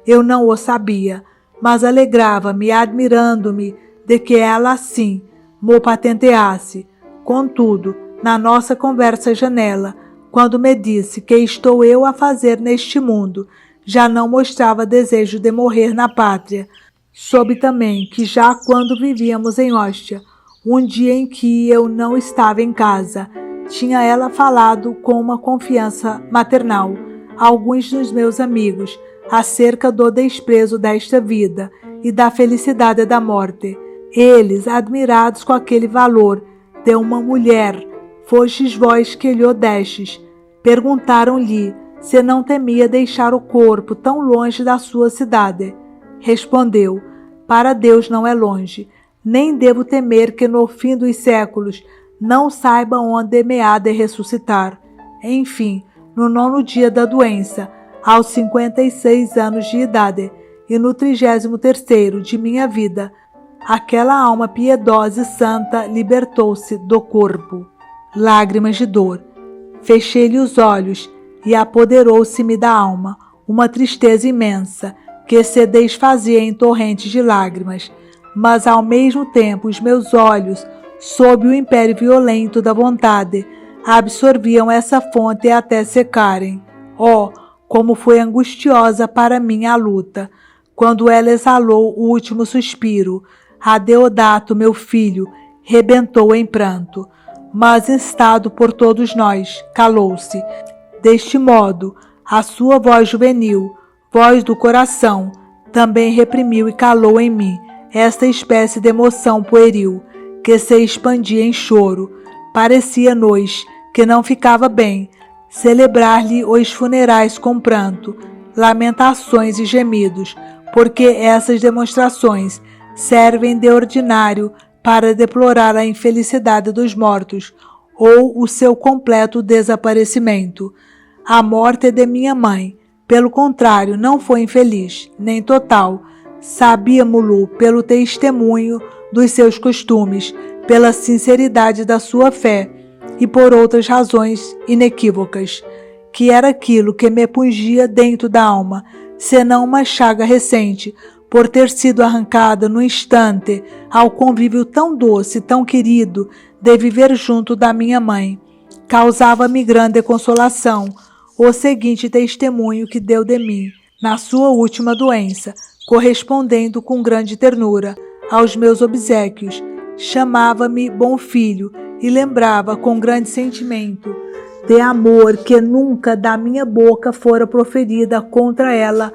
eu não o sabia, mas alegrava-me admirando-me de que ela assim mo patenteasse. Contudo, na nossa conversa janela, quando me disse que estou eu a fazer neste mundo, já não mostrava desejo de morrer na pátria. Soube também que já quando vivíamos em Hóstia, um dia em que eu não estava em casa, tinha ela falado com uma confiança maternal a alguns dos meus amigos acerca do desprezo desta vida e da felicidade da morte. Eles, admirados com aquele valor de uma mulher, fostes vós que lhe o destes. Perguntaram-lhe se não temia deixar o corpo tão longe da sua cidade. Respondeu: para Deus não é longe, nem devo temer que no fim dos séculos não saiba onde me há de ressuscitar. Enfim, no 9º dia da doença, aos 56 anos de idade, e no 33º de minha vida, aquela alma piedosa e santa libertou-se do corpo. Lágrimas de dor. Fechei-lhe os olhos e apoderou-se-me da alma uma tristeza imensa que se desfazia em torrentes de lágrimas, mas ao mesmo tempo os meus olhos, sob o império violento da vontade, absorviam essa fonte até secarem. Oh, como foi angustiosa para mim a luta, quando ela exalou o último suspiro. A Deodato, meu filho, rebentou em pranto, mas instado por todos nós, calou-se. Deste modo, a sua voz juvenil, voz do coração, também reprimiu e calou em mim esta espécie de emoção pueril, que se expandia em choro. Parecia-nos que não ficava bem celebrar-lhe os funerais com pranto, lamentações e gemidos, porque essas demonstrações servem de ordinário para deplorar a infelicidade dos mortos ou o seu completo desaparecimento. A morte de minha mãe, pelo contrário, não foi infeliz, nem total. Sabíamo-lo pelo testemunho dos seus costumes, pela sinceridade da sua fé e por outras razões inequívocas, que era aquilo que me pungia dentro da alma, senão uma chaga recente, por ter sido arrancada no instante ao convívio tão doce, tão querido, de viver junto da minha mãe. Causava-me grande consolação o seguinte testemunho que deu de mim, na sua última doença, correspondendo com grande ternura aos meus obséquios. Chamava-me bom filho e lembrava com grande sentimento de amor que nunca da minha boca fora proferida contra ela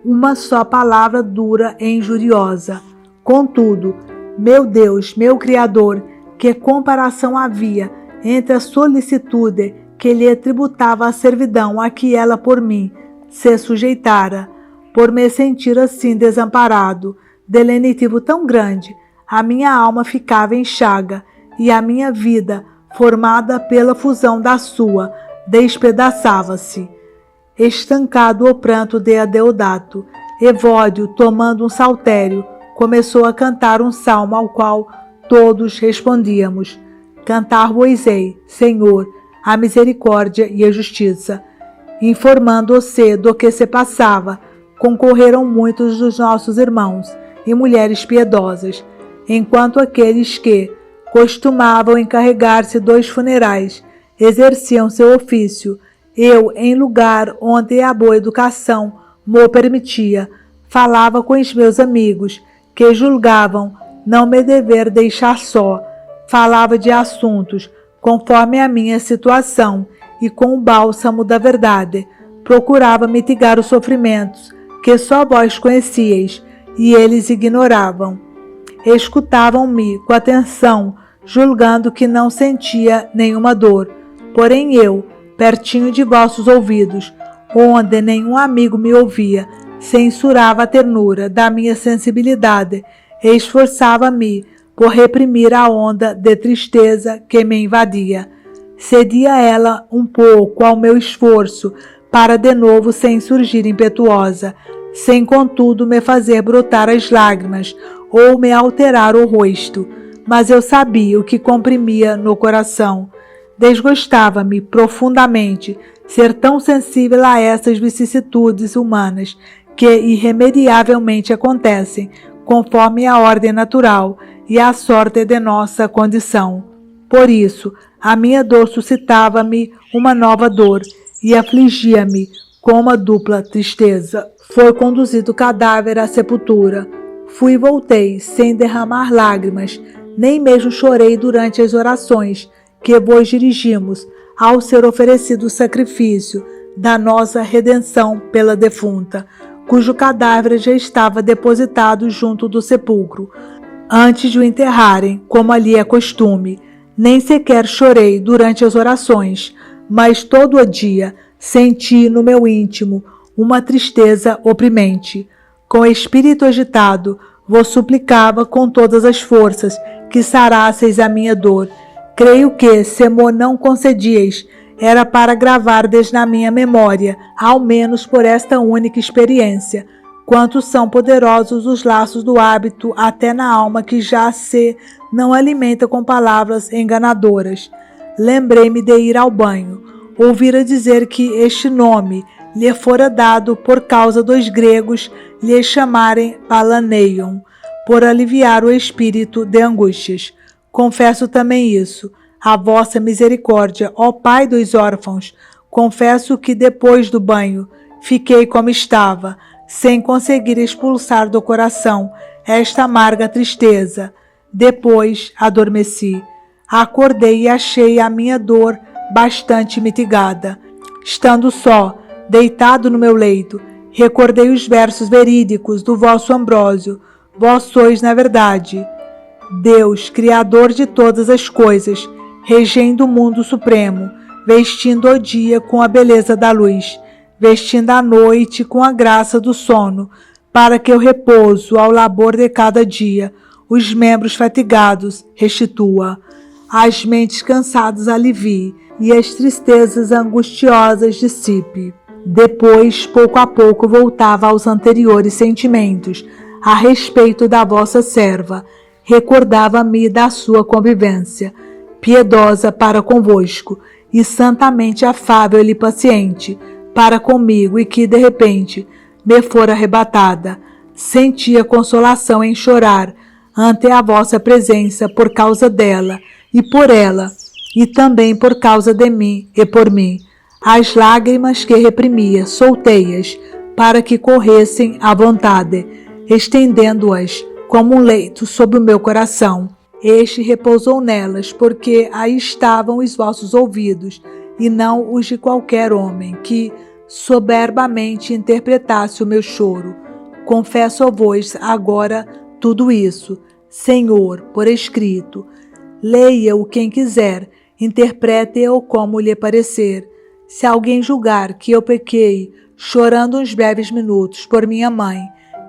uma só palavra dura e injuriosa. Contudo, meu Deus, meu Criador, que comparação havia entre a solicitude que lhe tributava a servidão a que ela por mim se sujeitara, por me sentir assim desamparado, de lenitivo tão grande, a minha alma ficava em chaga e a minha vida, formada pela fusão da sua, despedaçava-se. Estancado o pranto de Adeodato, Evódio, tomando um saltério, começou a cantar um salmo ao qual todos respondíamos. Cantar-vos-ei, Senhor, a misericórdia e a justiça. Informando-se do que se passava, concorreram muitos dos nossos irmãos e mulheres piedosas, enquanto aqueles que, costumavam encarregar-se dos funerais, exerciam seu ofício. Eu, em lugar onde a boa educação mo permitia, falava com os meus amigos, que julgavam não me dever deixar só. Falava de assuntos conforme a minha situação e com o bálsamo da verdade. Procurava mitigar os sofrimentos que só vós conhecieis, e eles ignoravam. Escutavam-me com atenção, julgando que não sentia nenhuma dor. Porém eu, pertinho de vossos ouvidos, onde nenhum amigo me ouvia, censurava a ternura da minha sensibilidade e esforçava-me por reprimir a onda de tristeza que me invadia. Cedia ela um pouco ao meu esforço para de novo se insurgir impetuosa, sem contudo me fazer brotar as lágrimas ou me alterar o rosto, mas eu sabia o que comprimia no coração. Desgostava-me profundamente ser tão sensível a essas vicissitudes humanas que irremediavelmente acontecem conforme a ordem natural e a sorte de nossa condição. Por isso, a minha dor suscitava-me uma nova dor e afligia-me com uma dupla tristeza. Foi conduzido o cadáver à sepultura. Fui e voltei, sem derramar lágrimas, nem mesmo chorei durante as orações que vos dirigimos ao ser oferecido o sacrifício da nossa redenção pela defunta, cujo cadáver já estava depositado junto do sepulcro, antes de o enterrarem, como ali é costume. Nem sequer chorei durante as orações, mas todo o dia senti no meu íntimo uma tristeza oprimente. Com espírito agitado, vos suplicava com todas as forças que sarasseis a minha dor. Creio que, se mo não concedieis, era para gravardes na minha memória, ao menos por esta única experiência, quanto são poderosos os laços do hábito até na alma que já se não alimenta com palavras enganadoras. Lembrei-me de ir ao banho. Ouvira dizer que este nome lhe fora dado por causa dos gregos lhe chamarem Palaneion, por aliviar o espírito de angústias. Confesso também isso, a vossa misericórdia, ó Pai dos órfãos. Confesso que depois do banho fiquei como estava, sem conseguir expulsar do coração esta amarga tristeza. Depois adormeci. Acordei e achei a minha dor bastante mitigada. Estando só, deitado no meu leito, recordei os versos verídicos do vosso Ambrósio. Vós sois, na verdade, Deus, Criador de todas as coisas, regendo o mundo supremo, vestindo o dia com a beleza da luz, vestindo a noite com a graça do sono, para que o repouso ao labor de cada dia, os membros fatigados, restitua, as mentes cansadas alivie e as tristezas angustiosas dissipe. Depois, pouco a pouco, voltava aos anteriores sentimentos a respeito da vossa serva. Recordava-me da sua convivência, piedosa para convosco e santamente afável e paciente para comigo, e que, de repente, me fora arrebatada. Sentia consolação em chorar ante a vossa presença por causa dela e por ela, e também por causa de mim e por mim. As lágrimas que reprimia, soltei-as, para que corressem à vontade, estendendo-as como um leito sobre o meu coração. Este repousou nelas, porque aí estavam os vossos ouvidos, e não os de qualquer homem, que soberbamente interpretasse o meu choro. Confesso-vos agora tudo isso, Senhor, por escrito. Leia-o quem quiser, interprete-o como lhe parecer. Se alguém julgar que eu pequei, chorando uns breves minutos por minha mãe,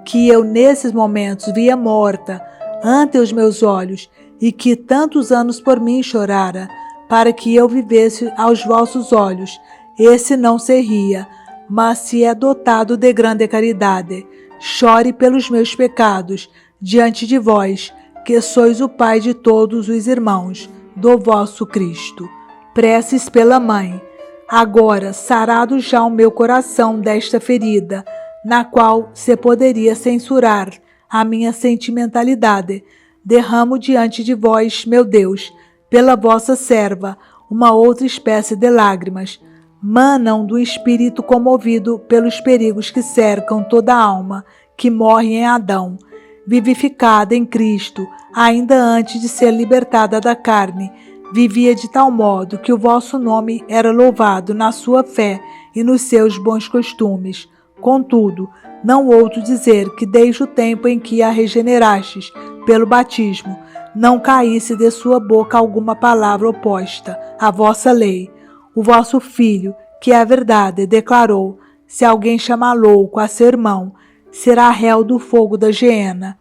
que eu nesses momentos via morta ante os meus olhos, e que tantos anos por mim chorara, para que eu vivesse aos vossos olhos, esse não se ria, mas se é dotado de grande caridade. Chore pelos meus pecados diante de vós, que sois o Pai de todos os irmãos do vosso Cristo. Preces pela mãe. Agora, sarado já o meu coração desta ferida, na qual se poderia censurar a minha sentimentalidade, derramo diante de vós, meu Deus, pela vossa serva, uma outra espécie de lágrimas. Manam do espírito comovido pelos perigos que cercam toda a alma que morre em Adão, vivificada em Cristo, ainda antes de ser libertada da carne. Vivia de tal modo que o vosso nome era louvado na sua fé e nos seus bons costumes. Contudo, não ouso dizer que desde o tempo em que a regenerastes pelo batismo, não caísse de sua boca alguma palavra oposta à vossa lei. O vosso Filho, que é a verdade, declarou: se alguém chamar louco a seu irmão, será réu do fogo da geena.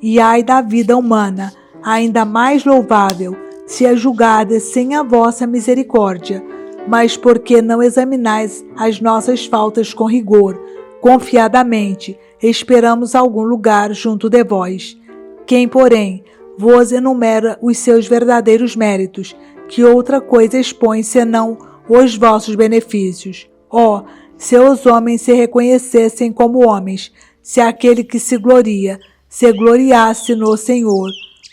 E ai da vida humana, ainda mais louvável, se a julgardes sem a vossa misericórdia, mas porque não examinais as nossas faltas com rigor, confiadamente esperamos algum lugar junto de vós. Quem, porém, vos enumera os seus verdadeiros méritos, que outra coisa expõe senão os vossos benefícios? Ó, se os homens se reconhecessem como homens, se aquele que se gloria se gloriasse no Senhor.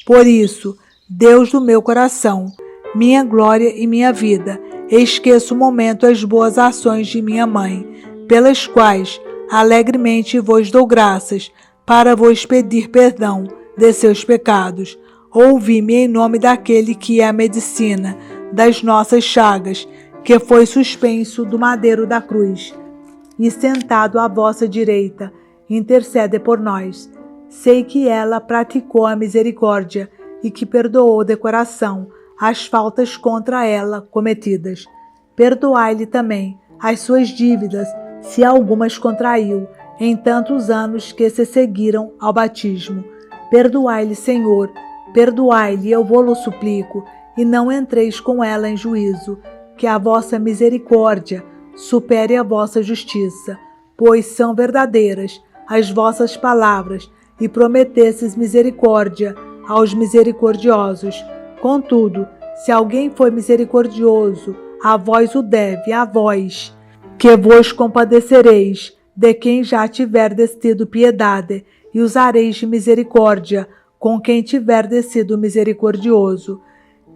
Por isso, Deus do meu coração, minha glória e minha vida, esqueço o momento as boas ações de minha mãe, pelas quais alegremente vos dou graças, para vos pedir perdão de seus pecados. Ouvi-me em nome daquele que é a medicina das nossas chagas, que foi suspenso do madeiro da cruz, e sentado à vossa direita, intercede por nós. Sei que ela praticou a misericórdia e que perdoou de coração as faltas contra ela cometidas. Perdoai-lhe também as suas dívidas, se algumas contraiu, em tantos anos que se seguiram ao batismo. Perdoai-lhe, Senhor, perdoai-lhe, eu vou-lo suplico, e não entreis com ela em juízo, que a vossa misericórdia supere a vossa justiça, pois são verdadeiras as vossas palavras, e prometesses misericórdia aos misericordiosos. Contudo, se alguém foi misericordioso, a vós o deve, a vós, que vos compadecereis de quem já tiverdes tido piedade, e usareis de misericórdia com quem tiverdes sido misericordioso.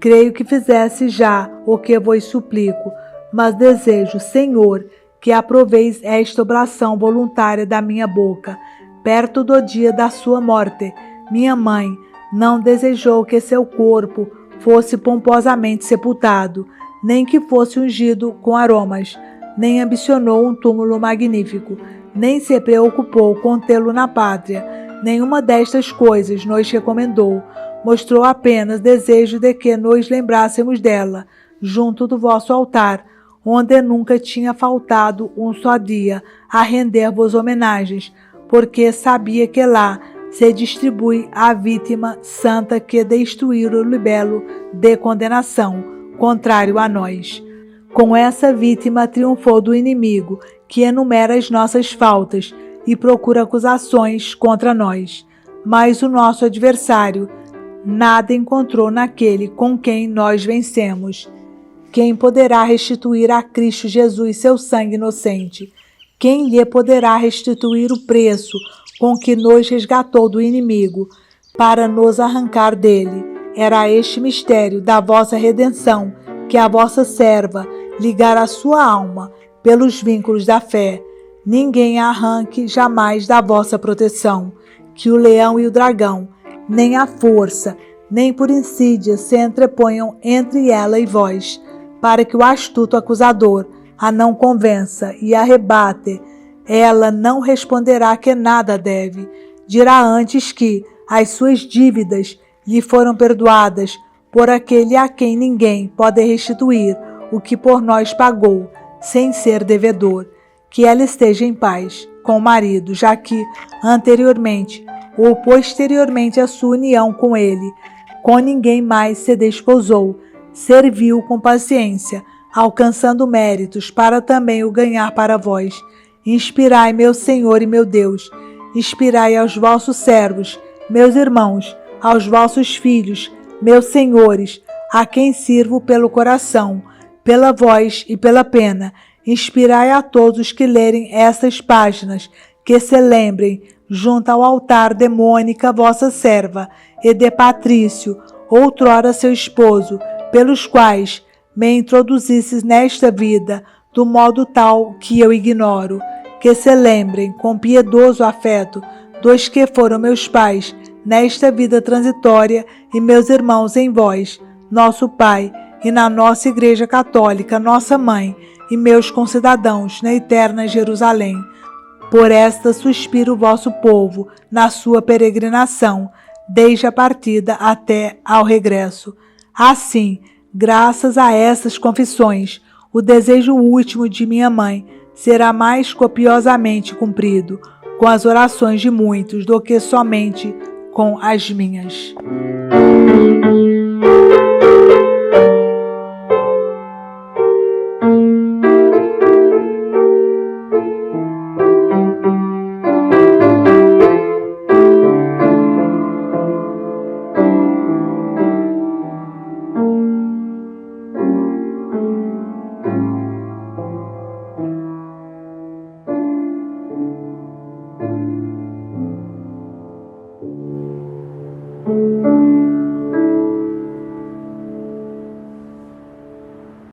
Creio que fizesse já o que vos suplico, mas desejo, Senhor, que aproveis esta oração voluntária da minha boca. Perto do dia da sua morte, minha mãe não desejou que seu corpo fosse pomposamente sepultado, nem que fosse ungido com aromas, nem ambicionou um túmulo magnífico, nem se preocupou com tê-lo na pátria. Nenhuma destas coisas nos recomendou. Mostrou apenas desejo de que nos lembrássemos dela, junto do vosso altar, onde nunca tinha faltado um só dia a render-vos homenagens, porque sabia que lá se distribui a vítima santa que destruir o libelo de condenação, contrário a nós. Com essa vítima triunfou do inimigo, que enumera as nossas faltas e procura acusações contra nós. Mas o nosso adversário nada encontrou naquele com quem nós vencemos. Quem poderá restituir a Cristo Jesus seu sangue inocente? Quem lhe poderá restituir o preço com que nos resgatou do inimigo, para nos arrancar dele? Era este mistério da vossa redenção que a vossa serva ligara a sua alma pelos vínculos da fé. Ninguém a arranque jamais da vossa proteção, que o leão e o dragão, nem a força, nem por insídia se entreponham entre ela e vós, para que o astuto acusador a não convença e a rebate. Ela não responderá que nada deve. Dirá antes que as suas dívidas lhe foram perdoadas por aquele a quem ninguém pode restituir o que por nós pagou, sem ser devedor. Que ela esteja em paz com o marido, já que anteriormente ou posteriormente à sua união com ele, com ninguém mais se desposou, serviu com paciência, alcançando méritos para também o ganhar para vós. Inspirai, meu Senhor e meu Deus, inspirai aos vossos servos, meus irmãos, aos vossos filhos, meus senhores, a quem sirvo pelo coração, pela voz e pela pena. Inspirai a todos que lerem estas páginas, que se lembrem junto ao altar de Mônica, vossa serva, e de Patrício, outrora seu esposo, pelos quais me introduzisses nesta vida, do modo tal que eu ignoro, que se lembrem com piedoso afeto dos que foram meus pais nesta vida transitória e meus irmãos em vós, nosso Pai, e na nossa Igreja Católica, nossa Mãe, e meus concidadãos na eterna Jerusalém. Por esta suspira o vosso povo na sua peregrinação, desde a partida até ao regresso. Assim, graças a essas confissões, o desejo último de minha mãe será mais copiosamente cumprido com as orações de muitos do que somente com as minhas.